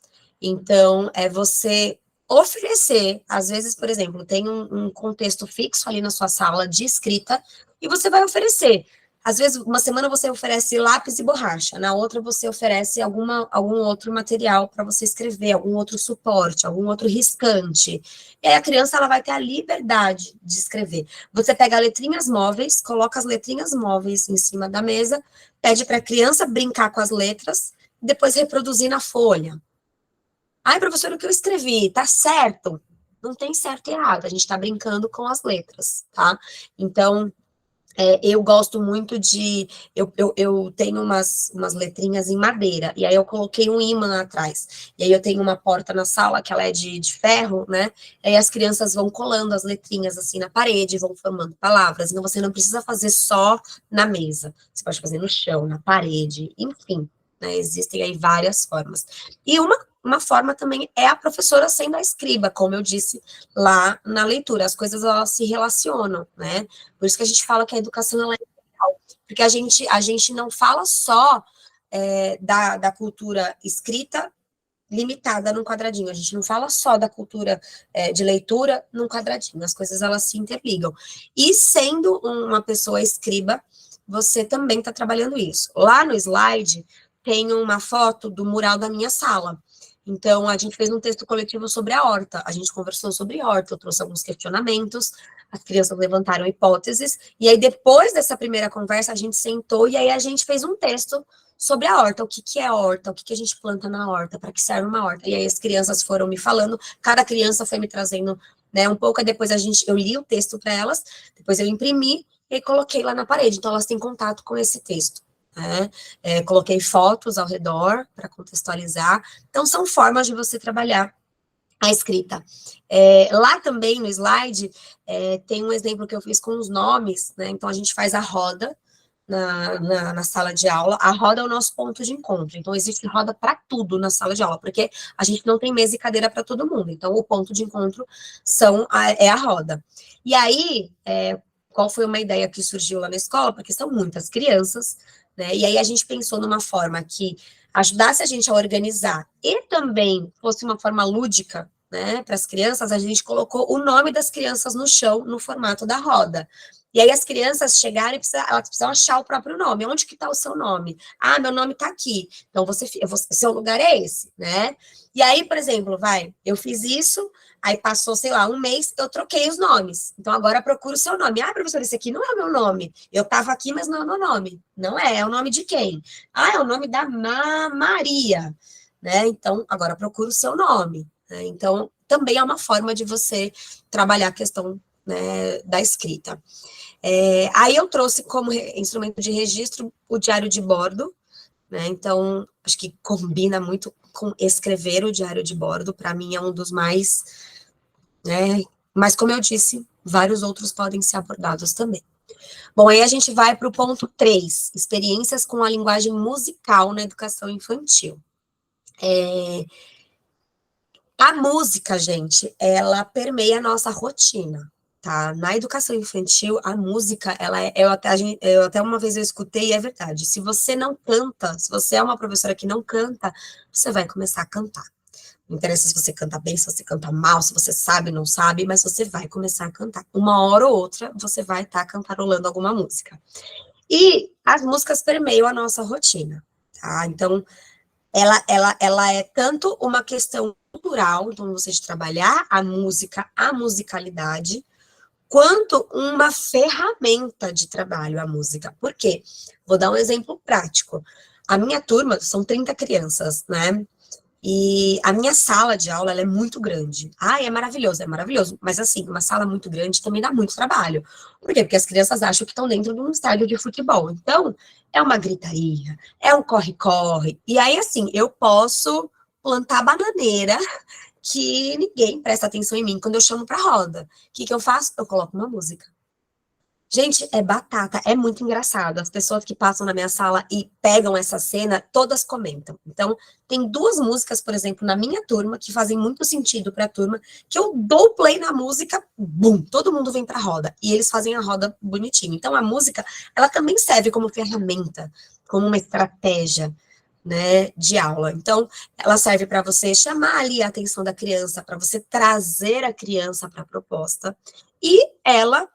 então, é você oferecer, às vezes, por exemplo, tem um contexto fixo ali na sua sala de escrita, e você vai oferecer. Às vezes, uma semana você oferece lápis e borracha, na outra você oferece algum outro material para você escrever, algum outro suporte, algum outro riscante. E aí a criança ela vai ter a liberdade de escrever. Você pega letrinhas móveis, coloca as letrinhas móveis em cima da mesa, pede para a criança brincar com as letras, e depois reproduzir na folha. Ai, professora, o que eu escrevi? Tá certo? Não tem certo e errado, a gente está brincando com as letras, tá? Então, eu gosto muito de. Eu tenho umas letrinhas em madeira, e aí eu coloquei um ímã atrás. E aí eu tenho uma porta na sala que ela é de ferro, né? E aí as crianças vão colando as letrinhas assim na parede, vão formando palavras. Então você não precisa fazer só na mesa. Você pode fazer no chão, na parede, enfim. Né, existem aí várias formas. E uma forma também é a professora sendo a escriba, como eu disse lá na leitura. As coisas elas se relacionam, né? Por isso que a gente fala que a educação ela é integral, porque a gente não fala só da cultura escrita limitada num quadradinho, a gente não fala só da cultura de leitura num quadradinho, as coisas elas se interligam. E sendo uma pessoa escriba, você também está trabalhando isso. Lá no slide tem uma foto do mural da minha sala. Então, a gente fez um texto coletivo sobre a horta, a gente conversou sobre horta, eu trouxe alguns questionamentos, as crianças levantaram hipóteses, e aí depois dessa primeira conversa, a gente sentou e aí a gente fez um texto sobre a horta, o que que é horta, o que que a gente planta na horta, para que serve uma horta. E aí as crianças foram me falando, cada criança foi me trazendo, né, um pouco, aí depois eu li o texto para elas, depois eu imprimi e coloquei lá na parede, então elas têm contato com esse texto. Né? Coloquei fotos ao redor para contextualizar. Então, são formas de você trabalhar a escrita. Lá também no slide tem um exemplo que eu fiz com os nomes, né? Então a gente faz a roda na sala de aula. A roda é o nosso ponto de encontro. Então existe roda para tudo na sala de aula, porque a gente não tem mesa e cadeira para todo mundo. Então o ponto de encontro é a roda. E aí, qual foi uma ideia que surgiu lá na escola? Porque são muitas crianças, né? E aí a gente pensou numa forma que ajudasse a gente a organizar e também fosse uma forma lúdica, né, para as crianças, a gente colocou o nome das crianças no chão, no formato da roda. E aí as crianças chegaram e elas precisam achar o próprio nome. Onde que está o seu nome? Ah, meu nome está aqui. Então, seu lugar é esse, né? E aí, por exemplo, eu fiz isso, aí passou, sei lá, um mês, eu troquei os nomes. Então, agora eu procuro o seu nome. Ah, professor, esse aqui não é o meu nome. Eu estava aqui, mas não é o meu nome. Não é o nome de quem? Ah, é o nome da Maria, né? Então, agora procura o seu nome. Né? Então, também é uma forma de você trabalhar a questão, né, da escrita. Aí eu trouxe como instrumento de registro o diário de bordo, né? Então, acho que combina muito com escrever o diário de bordo, para mim é um dos mais, né? Mas, como eu disse, vários outros podem ser abordados também. Bom, aí a gente vai para o ponto 3, experiências com a linguagem musical na educação infantil. A música, gente, ela permeia a nossa rotina, tá? Na educação infantil, a música, eu até uma vez eu escutei e é verdade. Se você não canta, se você é uma professora que não canta, você vai começar a cantar. Não interessa se você canta bem, se você canta mal, se você sabe, não sabe, mas você vai começar a cantar. Uma hora ou outra, você vai estar cantarolando alguma música. E as músicas permeiam a nossa rotina, tá? Então, ela é tanto uma questão cultural, então você de trabalhar a música, a musicalidade, quanto uma ferramenta de trabalho a música. Por quê? Vou dar um exemplo prático. A minha turma são 30 crianças, né? E a minha sala de aula, ela é muito grande. Ah, é maravilhoso. Mas assim, uma sala muito grande também dá muito trabalho. Por quê? Porque as crianças acham que estão dentro de um estádio de futebol. Então, é uma gritaria, é um corre-corre. E aí, assim, eu posso plantar bananeira que ninguém presta atenção em mim quando eu chamo pra roda. O que que eu faço? Eu coloco uma música. Gente, é batata, é muito engraçado. As pessoas que passam na minha sala e pegam essa cena, todas comentam. Então, tem duas músicas, por exemplo, na minha turma, que fazem muito sentido para a turma, que eu dou play na música, bum, todo mundo vem para a roda. E eles fazem a roda bonitinho. Então, a música, ela também serve como ferramenta, como uma estratégia, né, de aula. Então, ela serve para você chamar ali a atenção da criança, para você trazer a criança para a proposta. E ela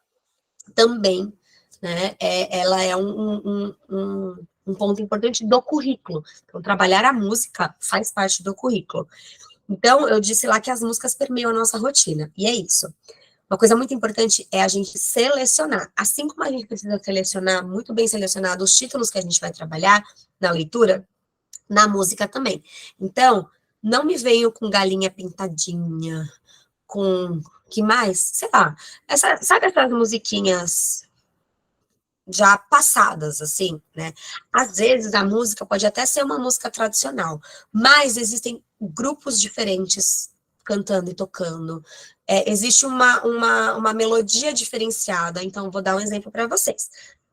também, né, ela é um ponto importante do currículo. Então, trabalhar a música faz parte do currículo. Então, eu disse lá que as músicas permeiam a nossa rotina, e é isso. Uma coisa muito importante é a gente selecionar. Assim como a gente precisa selecionar, muito bem selecionado, os títulos que a gente vai trabalhar na leitura, na música também. Então, não me venham com galinha pintadinha, com que mais? Sei lá. Sabe essas musiquinhas já passadas, assim, né? Às vezes a música pode até ser uma música tradicional, mas existem grupos diferentes cantando e tocando. Existe uma melodia diferenciada, então vou dar um exemplo para vocês.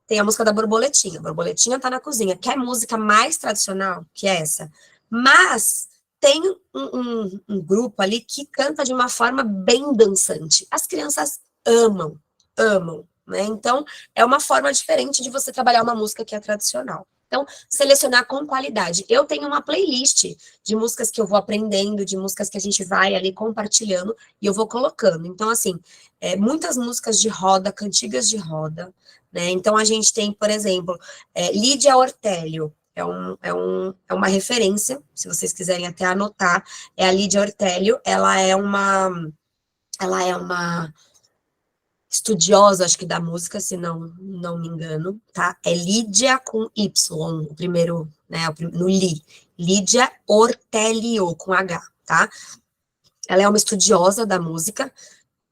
Tem a música da Borboletinha. A Borboletinha tá na cozinha. Quer música mais tradicional que essa? Mas tem um grupo ali que canta de uma forma bem dançante. As crianças amam, amam, né? Então, é uma forma diferente de você trabalhar uma música que é tradicional. Então, selecionar com qualidade. Eu tenho uma playlist de músicas que eu vou aprendendo, de músicas que a gente vai ali compartilhando e eu vou colocando. Então, assim, muitas músicas de roda, cantigas de roda, né? Então, a gente tem, por exemplo, Lídia Ortélio. É uma referência, se vocês quiserem até anotar, é a Lídia Ortélio, ela é uma estudiosa, acho que da música, se não me engano, tá? É Lídia com Y, o primeiro, né, no Li. Lídia Ortélio, com H, tá? Ela é uma estudiosa da música,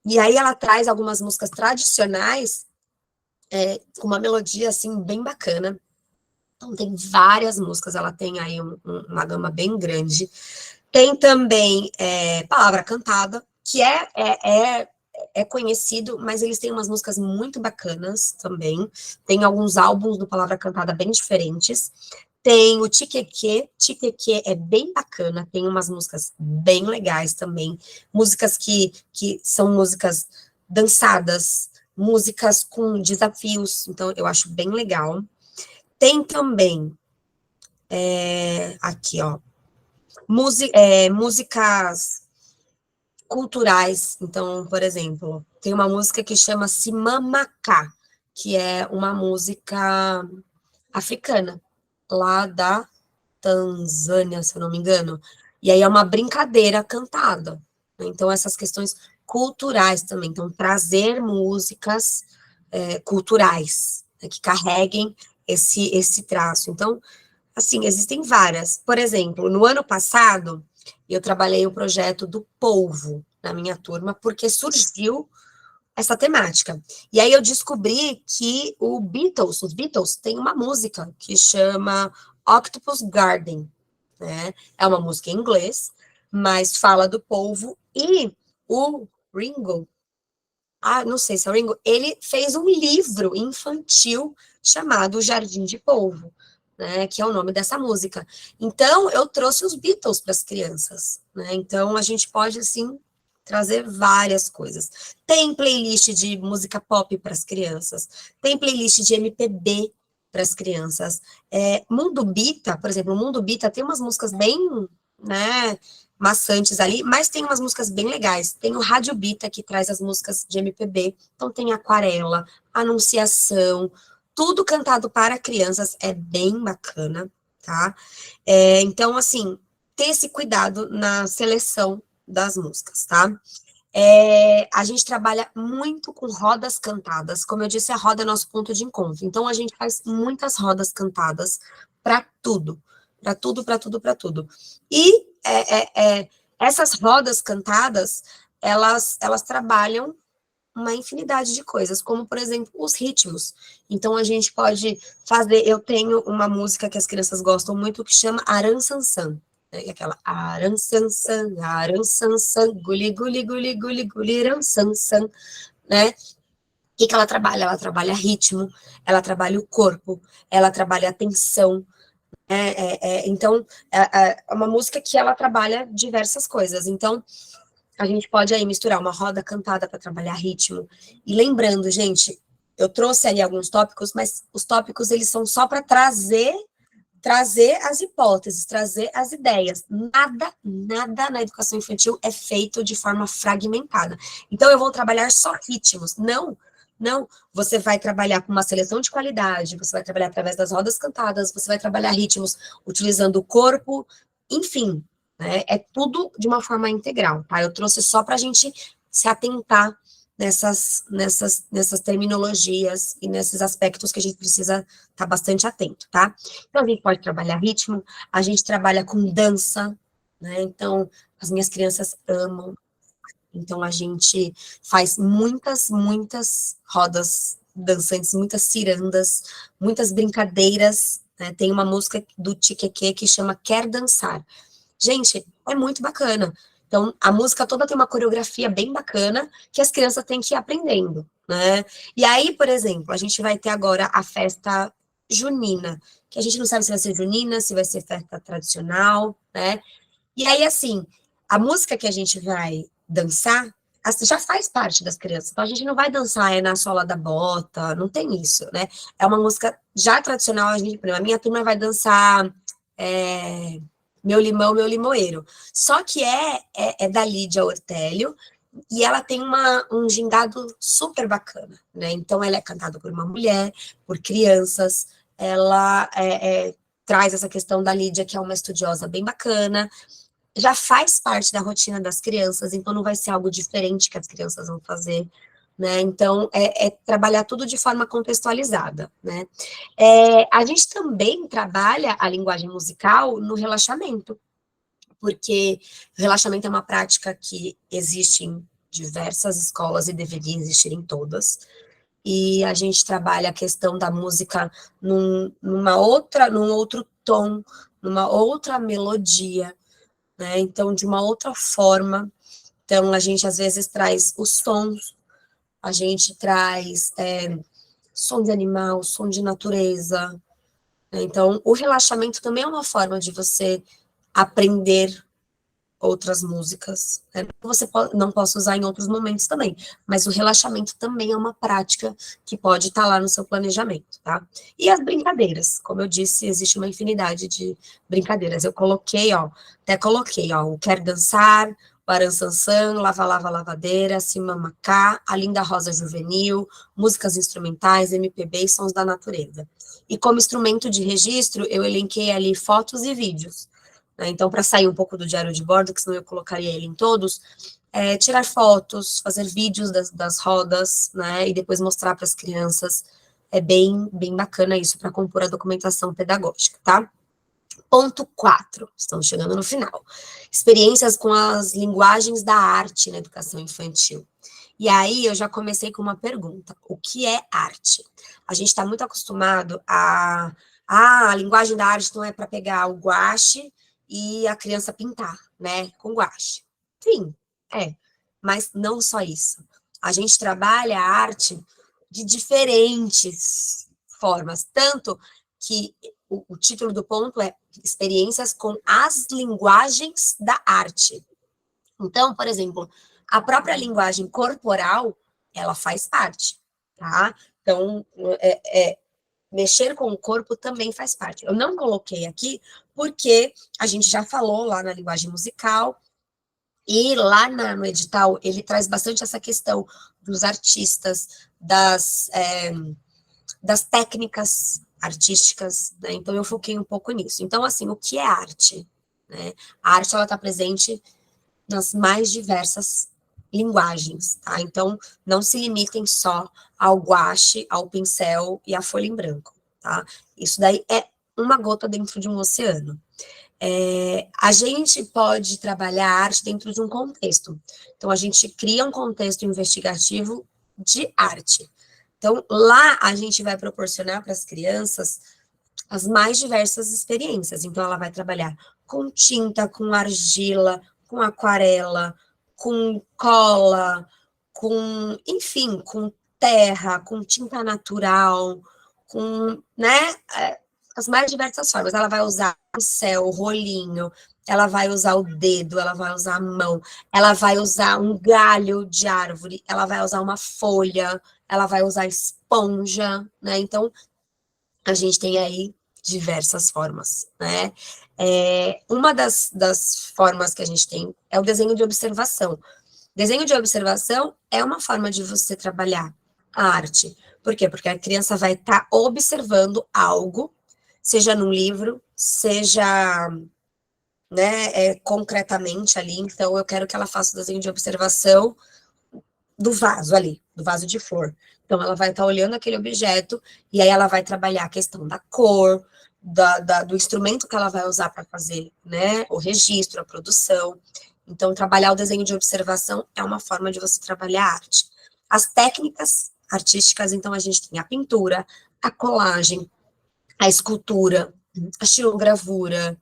e aí ela traz algumas músicas tradicionais, com uma melodia, assim, bem bacana. Então, tem várias músicas, ela tem aí uma gama bem grande. Tem também Palavra Cantada, que é conhecido, mas eles têm umas músicas muito bacanas também. Tem alguns álbuns do Palavra Cantada bem diferentes. Tem o Tiqueque, Tiqueque é bem bacana, tem umas músicas bem legais também. Músicas que são músicas dançadas, músicas com desafios, então eu acho bem legal. Tem também, aqui, ó, músicas culturais. Então, por exemplo, tem uma música que chama Simamacá, que é uma música africana, lá da Tanzânia, se eu não me engano. E aí é uma brincadeira cantada. Né? Então, essas questões culturais também. Então, trazer músicas culturais, né, que carreguem esse traço. Então, assim, existem várias. Por exemplo, no ano passado, eu trabalhei o projeto do polvo na minha turma, porque surgiu essa temática. E aí eu descobri que os Beatles têm uma música que chama Octopus Garden, né? É uma música em inglês, mas fala do polvo, e o Ringo, não sei se é o Ringo, ele fez um livro infantil chamado Jardim de Polvo, né, que é o nome dessa música. Então, eu trouxe os Beatles para as crianças, né? Então, a gente pode, assim, trazer várias coisas. Tem playlist de música pop para as crianças, tem playlist de MPB para as crianças. Mundo Bita, por exemplo, o Mundo Bita tem umas músicas bem, né, maçantes ali, mas tem umas músicas bem legais. Tem o Rádio Bita, que traz as músicas de MPB, então tem Aquarela, Anunciação, tudo cantado para crianças, é bem bacana, tá? Então, assim, ter esse cuidado na seleção das músicas, tá? A gente trabalha muito com rodas cantadas, como eu disse, a roda é nosso ponto de encontro, então a gente faz muitas rodas cantadas para tudo, para tudo, para tudo, para tudo. E essas rodas cantadas, elas trabalham uma infinidade de coisas, como, por exemplo, os ritmos. Então, a gente pode fazer... Eu tenho uma música que as crianças gostam muito, que chama Aransansan. Né? Aquela Aransansan, guli, guli, guli, guli, guli, aransansan, né? que ela trabalha? Ela trabalha ritmo, ela trabalha o corpo, ela trabalha a atenção. Então, é uma música que ela trabalha diversas coisas. Então, a gente pode aí misturar uma roda cantada para trabalhar ritmo. E lembrando, gente, eu trouxe aí alguns tópicos, mas os tópicos eles são só para trazer as hipóteses, trazer as ideias. Nada na educação infantil é feito de forma fragmentada. Então, eu vou trabalhar só ritmos. Não. Você vai trabalhar com uma seleção de qualidade, você vai trabalhar através das rodas cantadas, você vai trabalhar ritmos utilizando o corpo, enfim, né? É tudo de uma forma integral, tá? Eu trouxe só para a gente se atentar nessas terminologias e nesses aspectos que a gente precisa estar bastante atento, tá? Então, a gente pode trabalhar ritmo, a gente trabalha com dança, né? Então, as minhas crianças amam. Então, a gente faz muitas rodas dançantes, muitas cirandas, muitas brincadeiras, né? Tem uma música do Tiqueque que chama Quer Dançar. Gente, é muito bacana. Então, a música toda tem uma coreografia bem bacana que as crianças têm que ir aprendendo, né? E aí, por exemplo, a gente vai ter agora a festa junina, que a gente não sabe se vai ser junina, se vai ser festa tradicional, né? E aí, assim, a música que a gente vai dançar já faz parte das crianças. Então, a gente não vai dançar na sola da bota, não tem isso, né? É uma música já tradicional, a minha turma vai dançar Meu Limão, Meu Limoeiro. Só que é da Lídia Ortélio, e ela tem um gingado super bacana, né? Então, ela é cantada por uma mulher, por crianças, ela traz essa questão da Lídia, que é uma estudiosa bem bacana, já faz parte da rotina das crianças, então não vai ser algo diferente que as crianças vão fazer, né? Então, trabalhar tudo de forma contextualizada, né? A gente também trabalha a linguagem musical no relaxamento, porque o relaxamento é uma prática que existe em diversas escolas e deveria existir em todas, e a gente trabalha a questão da música num outro tom, numa outra melodia, né? Então, de uma outra forma. Então, a gente às vezes traz os sons, a gente traz som de animal, som de natureza, né? Então, o relaxamento também é uma forma de você aprender outras músicas, né? Você não possa usar em outros momentos também, mas o relaxamento também é uma prática que pode estar lá no seu planejamento, tá? E as brincadeiras, como eu disse, existe uma infinidade de brincadeiras. Eu até coloquei, o Quer Dançar, o Aransansan, Lava Lava Lavadeira, Simamacá, A Linda Rosa Juvenil, músicas instrumentais, MPB e sons da natureza. E como instrumento de registro, eu elenquei ali fotos e vídeos, né? Então, para sair um pouco do diário de bordo, que senão eu colocaria ele em todos, tirar fotos, fazer vídeos das rodas, né, e depois mostrar para as crianças. É bem bacana isso para compor a documentação pedagógica, tá? Ponto 4, estamos chegando no final. Experiências com as linguagens da arte na educação infantil. E aí eu já comecei com uma pergunta: o que é arte? A gente está muito acostumado a linguagem da arte não é para pegar o guache e a criança pintar, né, com guache. Sim, mas não só isso. A gente trabalha a arte de diferentes formas, tanto que o título do ponto é experiências com as linguagens da arte. Então, por exemplo, a própria linguagem corporal, ela faz parte, tá? Então, mexer com o corpo também faz parte. Eu não coloquei aqui porque a gente já falou lá na linguagem musical e lá no edital ele traz bastante essa questão dos artistas, das técnicas artísticas, né? Então eu foquei um pouco nisso. Então, assim, o que é arte? Né? A arte, ela está presente nas mais diversas linguagens, tá? Então, não se limitem só ao guache, ao pincel e à folha em branco, tá? Isso daí é uma gota dentro de um oceano. A gente pode trabalhar a arte dentro de um contexto. Então, a gente cria um contexto investigativo de arte. Então, lá a gente vai proporcionar para as crianças as mais diversas experiências. Então, ela vai trabalhar com tinta, com argila, com aquarela, com cola, enfim, com terra, com tinta natural, com, né, as mais diversas formas. Ela vai usar o pincel, o rolinho, ela vai usar o dedo, ela vai usar a mão, ela vai usar um galho de árvore, ela vai usar uma folha, ela vai usar esponja, né? Então, a gente tem aí diversas formas, né? Uma das formas que a gente tem é o desenho de observação. Desenho de observação é uma forma de você trabalhar a arte. Por quê? Porque a criança vai estar observando algo, seja num livro, seja, né, concretamente ali. Então, eu quero que ela faça o desenho de observação do vaso ali, do vaso de flor. Então, ela vai estar olhando aquele objeto e aí ela vai trabalhar a questão da cor, do instrumento que ela vai usar para fazer, né, o registro, a produção. Então, trabalhar o desenho de observação é uma forma de você trabalhar a arte. As técnicas artísticas, então, a gente tem a pintura, a colagem, a escultura, a xilogravura,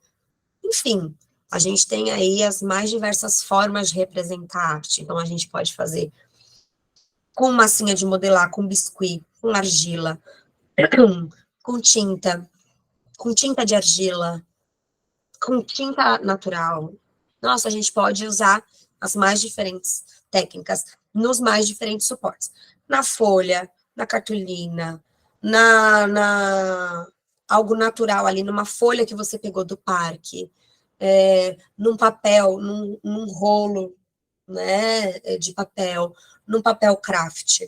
enfim, a gente tem aí as mais diversas formas de representar a arte. Então, a gente pode fazer com massinha de modelar, com biscuit, com argila, com tinta de argila, com tinta natural. Nossa, a gente pode usar as mais diferentes técnicas nos mais diferentes suportes. Na folha, na cartolina, na algo natural ali, numa folha que você pegou do parque, num papel, num rolo, né, de papel, num papel craft,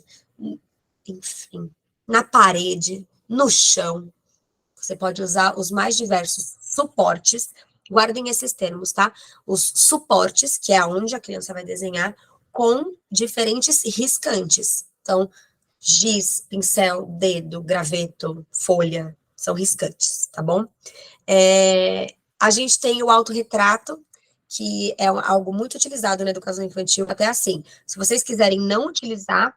enfim, na parede, no chão. Você pode usar os mais diversos suportes, guardem esses termos, tá? Os suportes, que é onde a criança vai desenhar, com diferentes riscantes. Então, giz, pincel, dedo, graveto, folha, são riscantes, tá bom? A gente tem o autorretrato, que é algo muito utilizado na educação infantil, até assim, se vocês quiserem não utilizar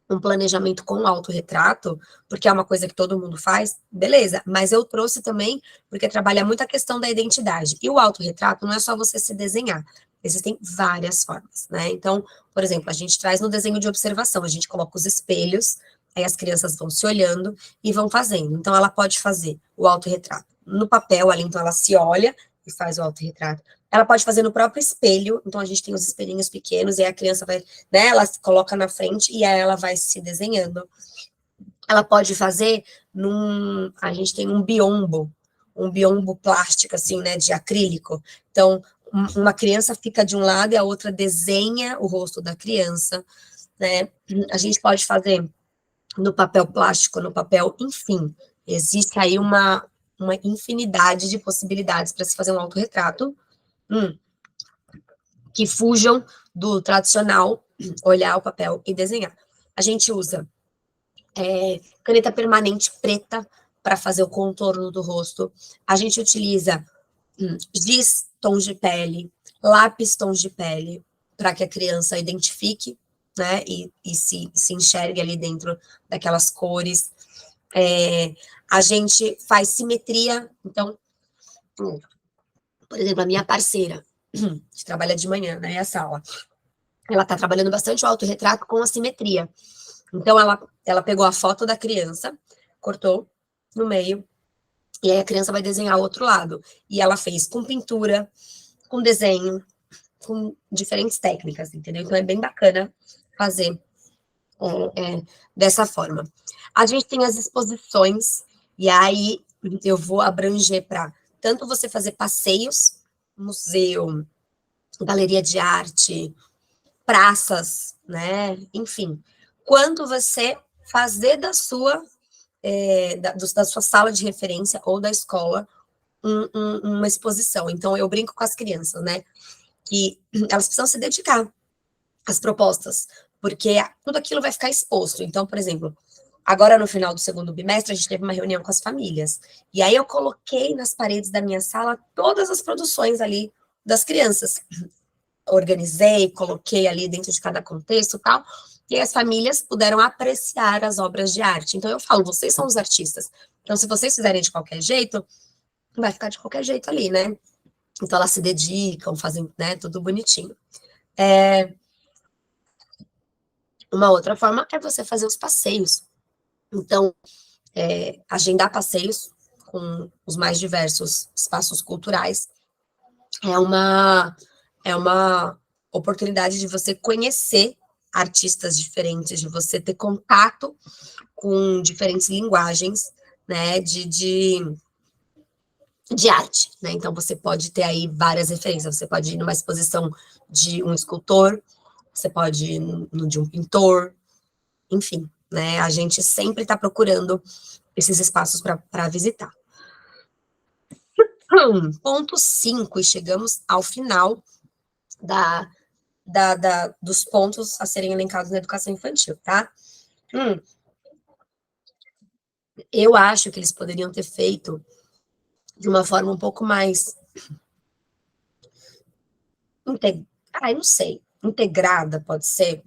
um planejamento com autorretrato, porque é uma coisa que todo mundo faz, beleza, mas eu trouxe também porque trabalha muito a questão da identidade. E o autorretrato não é só você se desenhar, existem várias formas, né? Então, por exemplo, a gente traz no desenho de observação, a gente coloca os espelhos, aí as crianças vão se olhando e vão fazendo. Então, ela pode fazer o autorretrato no papel, ali, então ela se olha e faz o autorretrato. Ela pode fazer no próprio espelho, então a gente tem os espelhinhos pequenos, e aí a criança vai, né, ela se coloca na frente e aí ela vai se desenhando. Ela pode fazer a gente tem um biombo plástico, assim, né, de acrílico. Então, uma criança fica de um lado e a outra desenha o rosto da criança, né? A gente pode fazer no papel plástico, no papel, enfim, existe aí uma infinidade de possibilidades para se fazer um autorretrato, que fujam do tradicional, olhar o papel e desenhar. A gente usa caneta permanente preta para fazer o contorno do rosto. A gente utiliza giz tons de pele, lápis tons de pele, para que a criança identifique, né, e se enxergue ali dentro daquelas cores. A gente faz simetria, então, por exemplo, a minha parceira, que trabalha de manhã, né, a sala, ela está trabalhando bastante o autorretrato com a simetria. Então, ela pegou a foto da criança, cortou no meio, e aí a criança vai desenhar o outro lado. E ela fez com pintura, com desenho, com diferentes técnicas, entendeu? Então, é bem bacana fazer dessa forma. A gente tem as exposições, e aí eu vou abranger para tanto você fazer passeios, museu, galeria de arte, praças, né? Enfim, quanto você fazer da sua sala de referência ou da escola uma exposição. Então, eu brinco com as crianças, né? Que elas precisam se dedicar às propostas, porque tudo aquilo vai ficar exposto. Então, por exemplo, agora no final do segundo bimestre, a gente teve uma reunião com as famílias. E aí eu coloquei nas paredes da minha sala todas as produções ali das crianças. Organizei, coloquei ali dentro de cada contexto e tal, e as famílias puderam apreciar as obras de arte. Então, eu falo, vocês são os artistas. Então, se vocês fizerem de qualquer jeito, vai ficar de qualquer jeito ali, né? Então, elas se dedicam, fazem, né, tudo bonitinho. Uma outra forma é você fazer os passeios. Então, agendar passeios com os mais diversos espaços culturais é uma oportunidade de você conhecer artistas diferentes, de você ter contato com diferentes linguagens, né, de arte, né? Então você pode ter aí várias referências. Você pode ir numa exposição de um escultor, você pode ir no de um pintor, enfim, né? A gente sempre está procurando esses espaços para visitar. Ponto 5, e chegamos ao final dos pontos a serem elencados na educação infantil, tá? Eu acho que eles poderiam ter feito de uma forma um pouco mais não sei, integrada, pode ser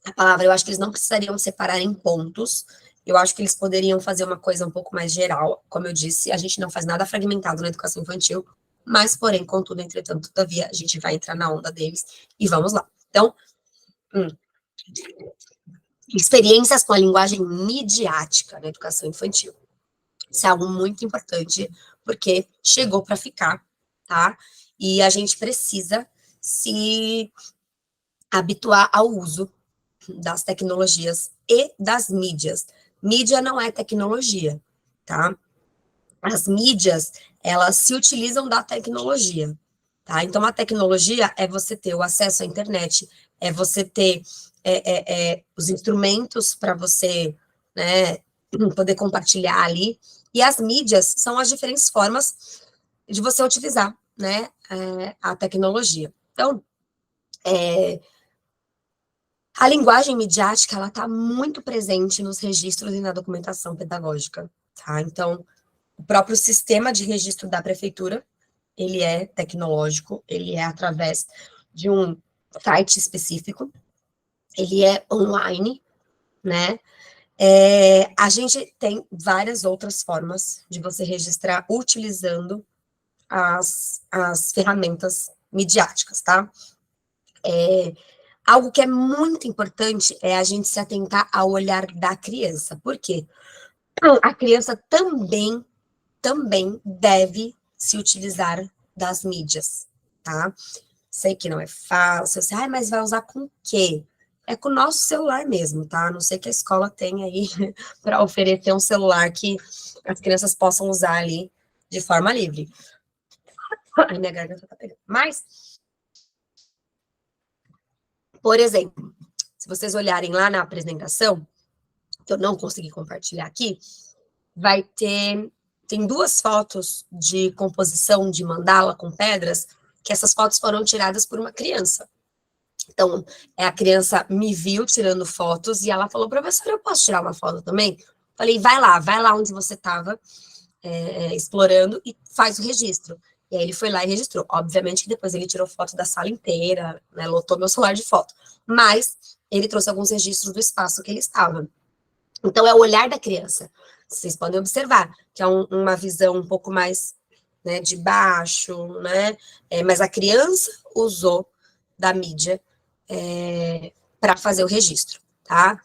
a palavra. Eu acho que eles não precisariam separar em pontos. Eu acho que eles poderiam fazer uma coisa um pouco mais geral. Como eu disse, a gente não faz nada fragmentado na educação infantil, mas, porém, contudo, entretanto, todavia, a gente vai entrar na onda deles e vamos lá. Então, experiências com a linguagem midiática na educação infantil. Isso é algo muito importante, porque chegou para ficar, tá? E a gente precisa se habituar ao uso das tecnologias e das mídias. Mídia não é tecnologia, tá? As mídias, elas se utilizam da tecnologia, tá? Então, a tecnologia é você ter o acesso à internet, é você ter os instrumentos para você, né, poder compartilhar ali, e as mídias são as diferentes formas de você utilizar, né, a tecnologia. Então, a linguagem midiática, ela está muito presente nos registros e na documentação pedagógica, tá? Então, o próprio sistema de registro da prefeitura, ele é tecnológico, ele é através de um site específico, ele é online, né? A gente tem várias outras formas de você registrar utilizando as ferramentas midiáticas, tá? Algo que é muito importante é a gente se atentar ao olhar da criança. Por quê? A criança também deve se utilizar das mídias, tá? Sei que não é fácil, você, mas vai usar com o quê? É com o nosso celular mesmo, tá? A não sei que a escola tenha aí para oferecer um celular que as crianças possam usar ali de forma livre. Ai, minha garganta tá pegando. Mas, por exemplo, se vocês olharem lá na apresentação, que eu não consegui compartilhar aqui, tem 2 fotos de composição de mandala com pedras, que essas fotos foram tiradas por uma criança. Então, a criança me viu tirando fotos e ela falou, professora, eu posso tirar uma foto também? Falei, vai lá onde você estava explorando e faz o registro. E aí ele foi lá e registrou. Obviamente que depois ele tirou foto da sala inteira, né, lotou meu celular de foto. Mas ele trouxe alguns registros do espaço que ele estava. Então, é o olhar da criança. Vocês podem observar que é uma visão um pouco mais, né, de baixo, né? Mas a criança usou da mídia para fazer o registro, tá?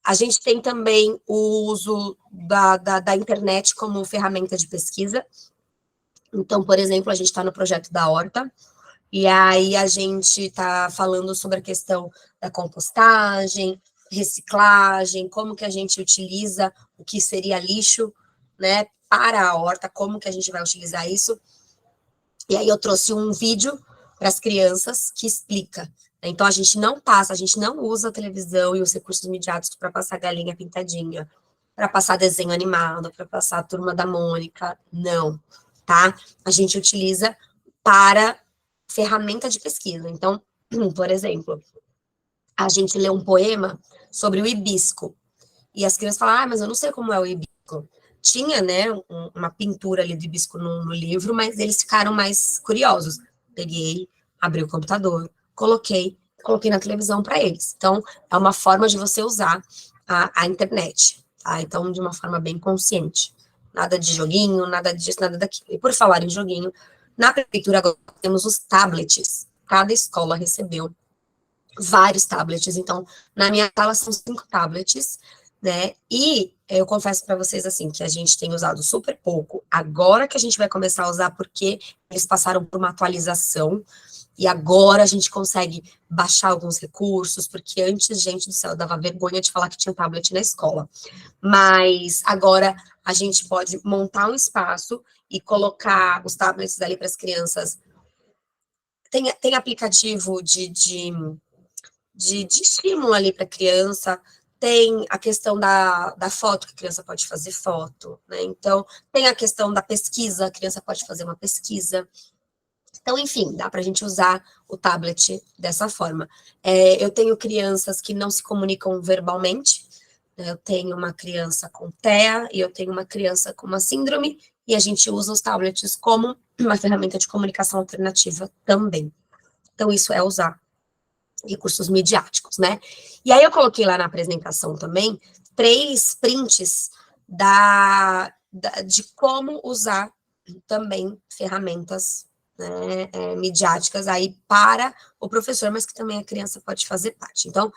A gente tem também o uso da internet como ferramenta de pesquisa. Então, por exemplo, a gente está no projeto da Horta, e aí a gente está falando sobre a questão da compostagem, reciclagem, como que a gente utiliza o que seria lixo, né, para a horta, como que a gente vai utilizar isso. E aí eu trouxe um vídeo para as crianças que explica. Então a gente não usa a televisão e os recursos midiáticos para passar galinha pintadinha, para passar desenho animado, para passar a Turma da Mônica, não, tá? A gente utiliza para ferramenta de pesquisa. Então, por exemplo, a gente lê um poema sobre o hibisco, e as crianças falam, mas eu não sei como é o hibisco. Tinha, né, uma pintura ali do hibisco no livro, mas eles ficaram mais curiosos. Peguei, abri o computador, coloquei na televisão para eles. Então, é uma forma de você usar a internet, tá? Então, de uma forma bem consciente. Nada de joguinho, nada disso, nada daquilo. E por falar em joguinho, na prefeitura agora temos os tablets. Cada escola recebeu vários tablets. Então, na minha sala são 5 tablets, né? E eu confesso para vocês, assim, que a gente tem usado super pouco. Agora que a gente vai começar a usar, porque eles passaram por uma atualização, e agora a gente consegue baixar alguns recursos, porque antes, gente do céu, dava vergonha de falar que tinha tablet na escola. Mas agora a gente pode montar um espaço e colocar os tablets ali para as crianças. Tem aplicativo de estímulo ali para a criança, tem a questão da foto, que a criança pode fazer foto, né? Então, tem a questão da pesquisa, a criança pode fazer uma pesquisa. Então, enfim, dá para a gente usar o tablet dessa forma. Eu tenho crianças que não se comunicam verbalmente, né? Eu tenho uma criança com TEA e eu tenho uma criança com uma síndrome, e a gente usa os tablets como uma ferramenta de comunicação alternativa também. Então, isso é usar recursos midiáticos, né? E aí eu coloquei lá na apresentação também 3 prints de como usar também ferramentas, né, midiáticas aí para o professor, mas que também a criança pode fazer parte. Então,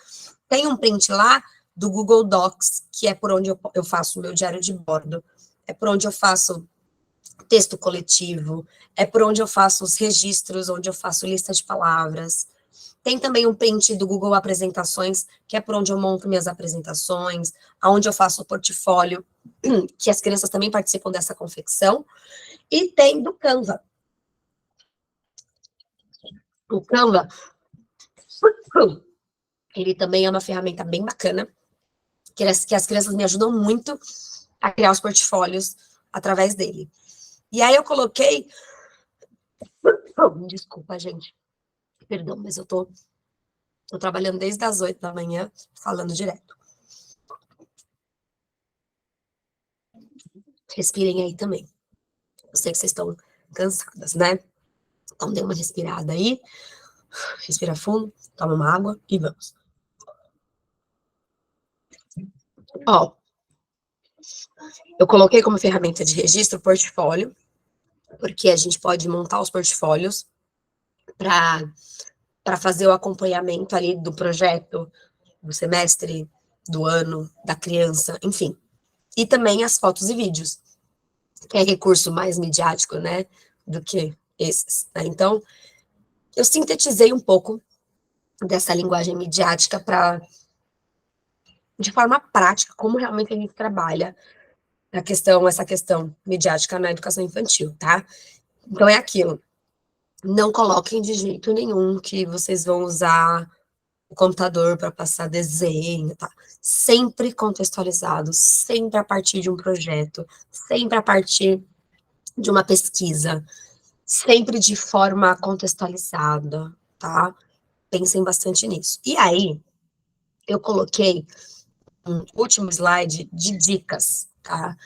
tem um print lá do Google Docs, que é por onde eu faço o meu diário de bordo, é por onde eu faço texto coletivo, é por onde eu faço os registros, onde eu faço lista de palavras. Tem também um print do Google Apresentações, que é por onde eu monto minhas apresentações, aonde eu faço o portfólio, que as crianças também participam dessa confecção. E tem do Canva. O Canva, ele também é uma ferramenta bem bacana, que as crianças me ajudam muito a criar os portfólios através dele. E aí eu coloquei... Desculpa, gente. Perdão, mas eu tô trabalhando desde as 8 da manhã, falando direto. Respirem aí também. Eu sei que vocês estão cansadas, né? Então, dê uma respirada aí. Respira fundo, toma uma água e vamos. Ó, eu coloquei como ferramenta de registro o portfólio, porque a gente pode montar os portfólios para fazer o acompanhamento ali do projeto, do semestre, do ano, da criança, enfim. E também as fotos e vídeos, que é recurso mais midiático, né, do que esses, né? Então, eu sintetizei um pouco dessa linguagem midiática de forma prática, como realmente a gente trabalha essa questão midiática na educação infantil, tá? Então é aquilo. Não coloquem de jeito nenhum que vocês vão usar o computador para passar desenho, tá? Sempre contextualizado, sempre a partir de um projeto, sempre a partir de uma pesquisa, sempre de forma contextualizada, tá? Pensem bastante nisso. E aí, eu coloquei um último slide de dicas, tá?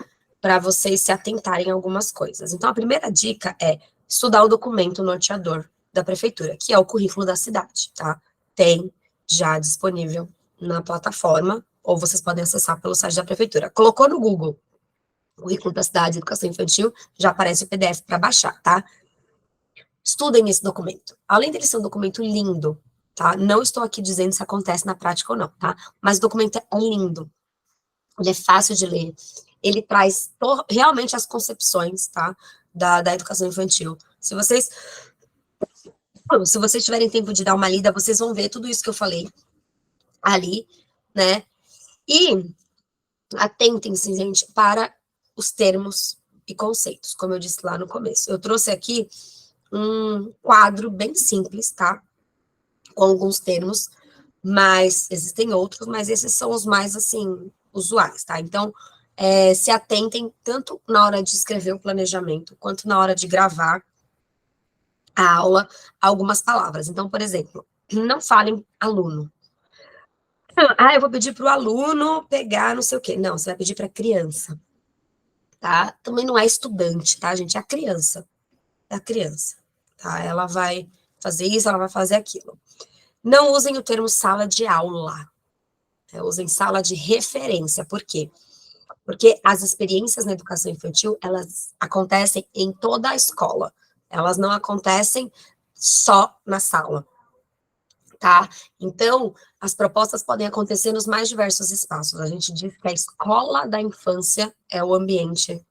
Para vocês se atentarem a algumas coisas. Então, a primeira dica é estudar o documento norteador da prefeitura, que é o currículo da cidade, tá? Tem já disponível na plataforma, ou vocês podem acessar pelo site da prefeitura. Colocou no Google o currículo da cidade, educação infantil, já aparece o PDF para baixar, tá? Estudem esse documento. Além dele ser um documento lindo, tá? Não estou aqui dizendo se acontece na prática ou não, tá? Mas o documento é lindo. Ele é fácil de ler. Ele traz realmente as concepções, tá? Da educação infantil. Se vocês tiverem tempo de dar uma lida, vocês vão ver tudo isso que eu falei ali, né? E atentem-se, gente, para os termos e conceitos, como eu disse lá no começo. Eu trouxe aqui um quadro bem simples, tá? Com alguns termos, mas existem outros, mas esses são os mais, assim, usuais, tá? Então, se atentem tanto na hora de escrever o planejamento, quanto na hora de gravar a aula, algumas palavras. Então, por exemplo, não falem aluno. Ah, eu vou pedir para o aluno pegar não sei o quê. Não, você vai pedir para a criança, tá? Também não é estudante, tá, gente? É a criança. É a criança, tá? Ela vai fazer isso, ela vai fazer aquilo. Não usem o termo sala de aula. Usem sala de referência. Por quê? Porque as experiências na educação infantil, elas acontecem em toda a escola. Elas não acontecem só na sala. tá? Então, as propostas podem acontecer nos mais diversos espaços. A gente diz que a escola da infância é o ambiente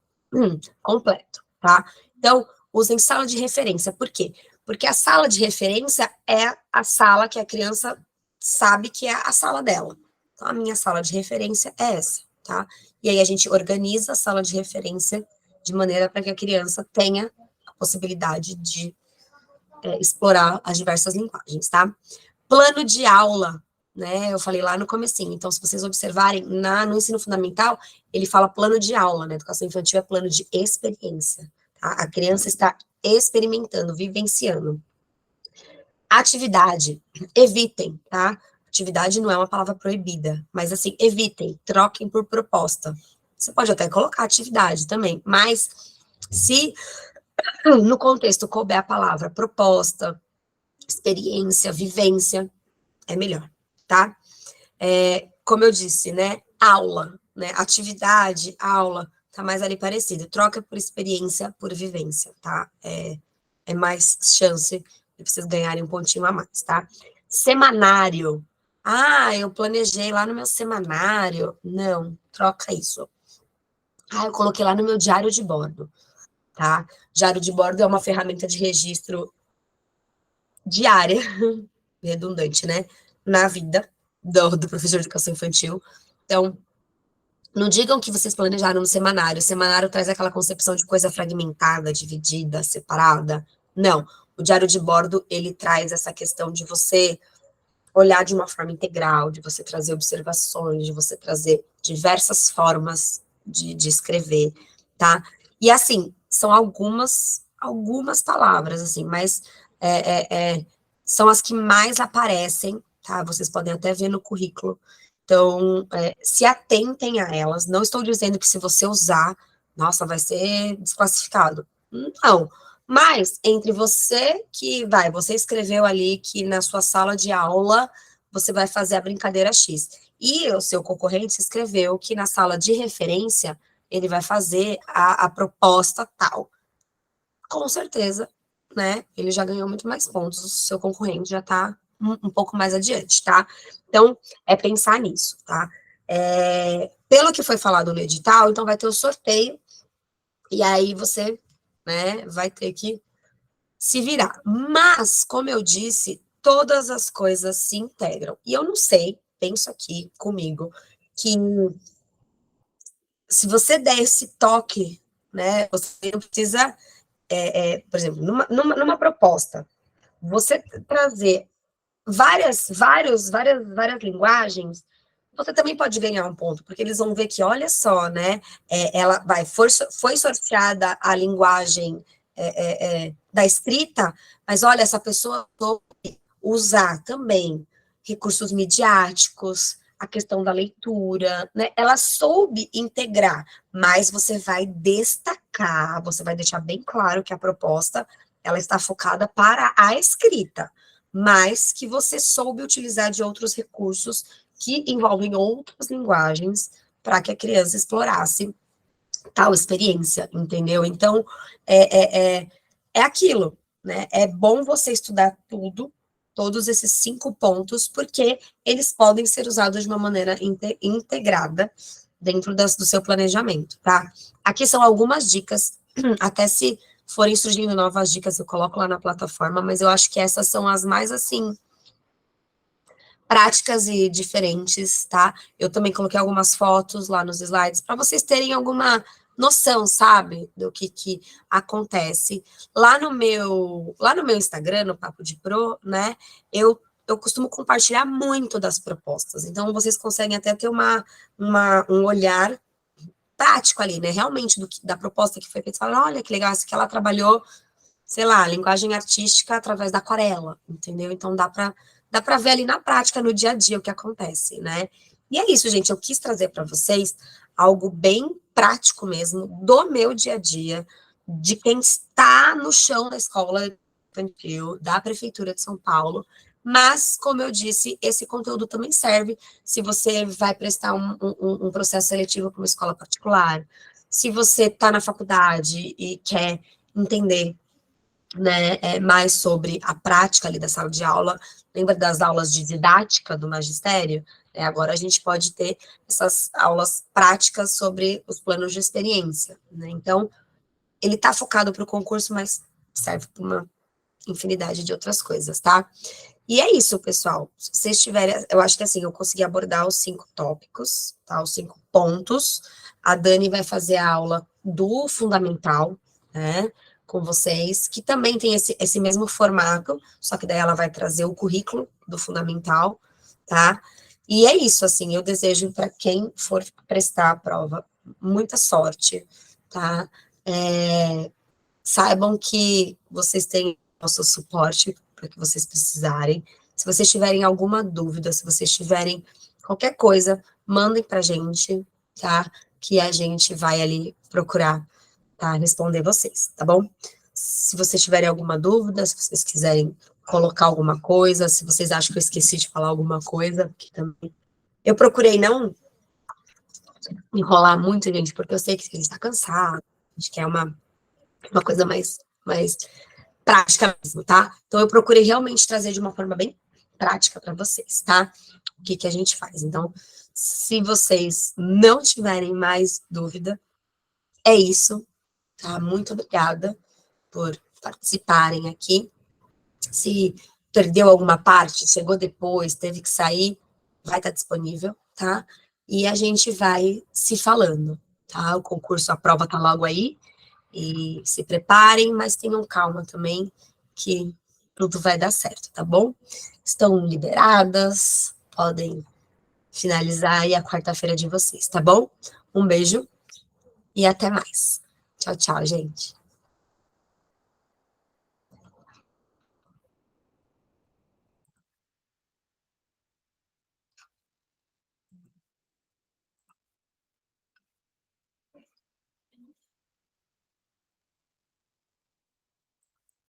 completo, tá? Então, usem sala de referência. Por quê? Porque a sala de referência é a sala que a criança sabe que é a sala dela. Então, a minha sala de referência é essa, tá? E aí a gente organiza a sala de referência de maneira para que a criança tenha a possibilidade de explorar as diversas linguagens, tá? Plano de aula, né? Eu falei lá no comecinho. Então, se vocês observarem, no ensino fundamental, ele fala plano de aula, né? Educação infantil é plano de experiência, tá? A criança está experimentando, vivenciando. Atividade, evitem, tá? Atividade não é uma palavra proibida, mas assim, evitem, troquem por proposta. Você pode até colocar atividade também, mas se no contexto couber a palavra proposta, experiência, vivência, é melhor, tá? Como eu disse, né? Aula, né? Atividade, aula, tá mais ali parecido. Troca por experiência, por vivência, tá? É mais chance de vocês ganharem um pontinho a mais, tá? Semanário. Ah, eu planejei lá no meu semanário. Não, troca isso. Ah, eu coloquei lá no meu diário de bordo, tá? Diário de bordo é uma ferramenta de registro diária, redundante, né? Na vida do professor de educação infantil. Então, não digam que vocês planejaram no semanário. O semanário traz aquela concepção de coisa fragmentada, dividida, separada. Não. O diário de bordo, ele traz essa questão de você olhar de uma forma integral, de você trazer observações, de você trazer diversas formas de escrever, tá? E, assim, são algumas palavras, assim, mas são as que mais aparecem, tá? Vocês podem até ver no currículo. Então, se atentem a elas. Não estou dizendo que se você usar, nossa, vai ser desclassificado. Não. Mas, entre você escreveu ali que na sua sala de aula você vai fazer a brincadeira X. E o seu concorrente escreveu que na sala de referência ele vai fazer a proposta tal. Com certeza, né? Ele já ganhou muito mais pontos, o seu concorrente já está um pouco mais adiante, tá? Então, é pensar nisso, tá? Pelo que foi falado no edital, então vai ter o sorteio, e aí você, né, vai ter que se virar. Mas, como eu disse, todas as coisas se integram. E eu não sei, penso aqui comigo, que se você der esse toque, né, você não precisa, por exemplo, numa proposta, você trazer várias linguagens, você também pode ganhar um ponto, porque eles vão ver que, olha só, né, foi sorteada a linguagem da escrita, mas olha, essa pessoa usar também recursos midiáticos, a questão da leitura, né? Ela soube integrar, mas você vai destacar, você vai deixar bem claro que a proposta ela está focada para a escrita, mas que você soube utilizar de outros recursos que envolvem outras linguagens para que a criança explorasse tal experiência, entendeu? Então, é aquilo, né? É bom você estudar tudo, todos esses 5 pontos, porque eles podem ser usados de uma maneira integrada dentro do seu planejamento, tá? Aqui são algumas dicas, até se forem surgindo novas dicas, eu coloco lá na plataforma, mas eu acho que essas são as mais, assim, práticas e diferentes, tá? Eu também coloquei algumas fotos lá nos slides para vocês terem alguma noção, sabe, do que acontece. Lá no meu Instagram, no Papo de Pro, né, eu costumo compartilhar muito das propostas, então vocês conseguem até ter um olhar prático ali, né, realmente da proposta que foi feita, falar, olha que legal, isso que ela trabalhou, sei lá, linguagem artística através da aquarela, entendeu? Então dá para ver ali na prática, no dia a dia, o que acontece, né? E é isso, gente, eu quis trazer para vocês algo bem prático mesmo, do meu dia a dia, de quem está no chão da escola infantil, da Prefeitura de São Paulo, mas, como eu disse, esse conteúdo também serve se você vai prestar um processo seletivo para uma escola particular, se você está na faculdade e quer entender né, mais sobre a prática ali da sala de aula. Lembra das aulas de didática do magistério? Agora a gente pode ter essas aulas práticas sobre os planos de experiência, né? Então, ele está focado para o concurso, mas serve para uma infinidade de outras coisas, tá? E é isso, pessoal. Se vocês tiverem, eu acho que assim, eu consegui abordar os 5 tópicos, tá? Os 5 pontos. A Dani vai fazer a aula do fundamental, né? Com vocês, que também tem esse mesmo formato, só que daí ela vai trazer o currículo do fundamental, tá? E é isso, assim, eu desejo para quem for prestar a prova muita sorte, tá? Saibam que vocês têm nosso suporte para que vocês precisarem. Se vocês tiverem alguma dúvida, se vocês tiverem qualquer coisa, mandem para a gente, tá? Que a gente vai ali procurar, tá? Responder vocês, tá bom? Se vocês tiverem alguma dúvida, se vocês quiserem colocar alguma coisa, se vocês acham que eu esqueci de falar alguma coisa, que também. Eu procurei não enrolar muito, gente, porque eu sei que a gente está cansado, a gente quer uma coisa mais prática mesmo, tá? Então, eu procurei realmente trazer de uma forma bem prática para vocês, tá? O que a gente faz. Então, se vocês não tiverem mais dúvida, é isso, tá? Muito obrigada por participarem aqui. Se perdeu alguma parte, chegou depois, teve que sair, vai estar disponível, tá? E a gente vai se falando, tá? O concurso, a prova tá logo aí, e se preparem, mas tenham calma também, que tudo vai dar certo, tá bom? Estão liberadas, podem finalizar aí a quarta-feira de vocês, tá bom? Um beijo e até mais. Tchau, tchau, gente.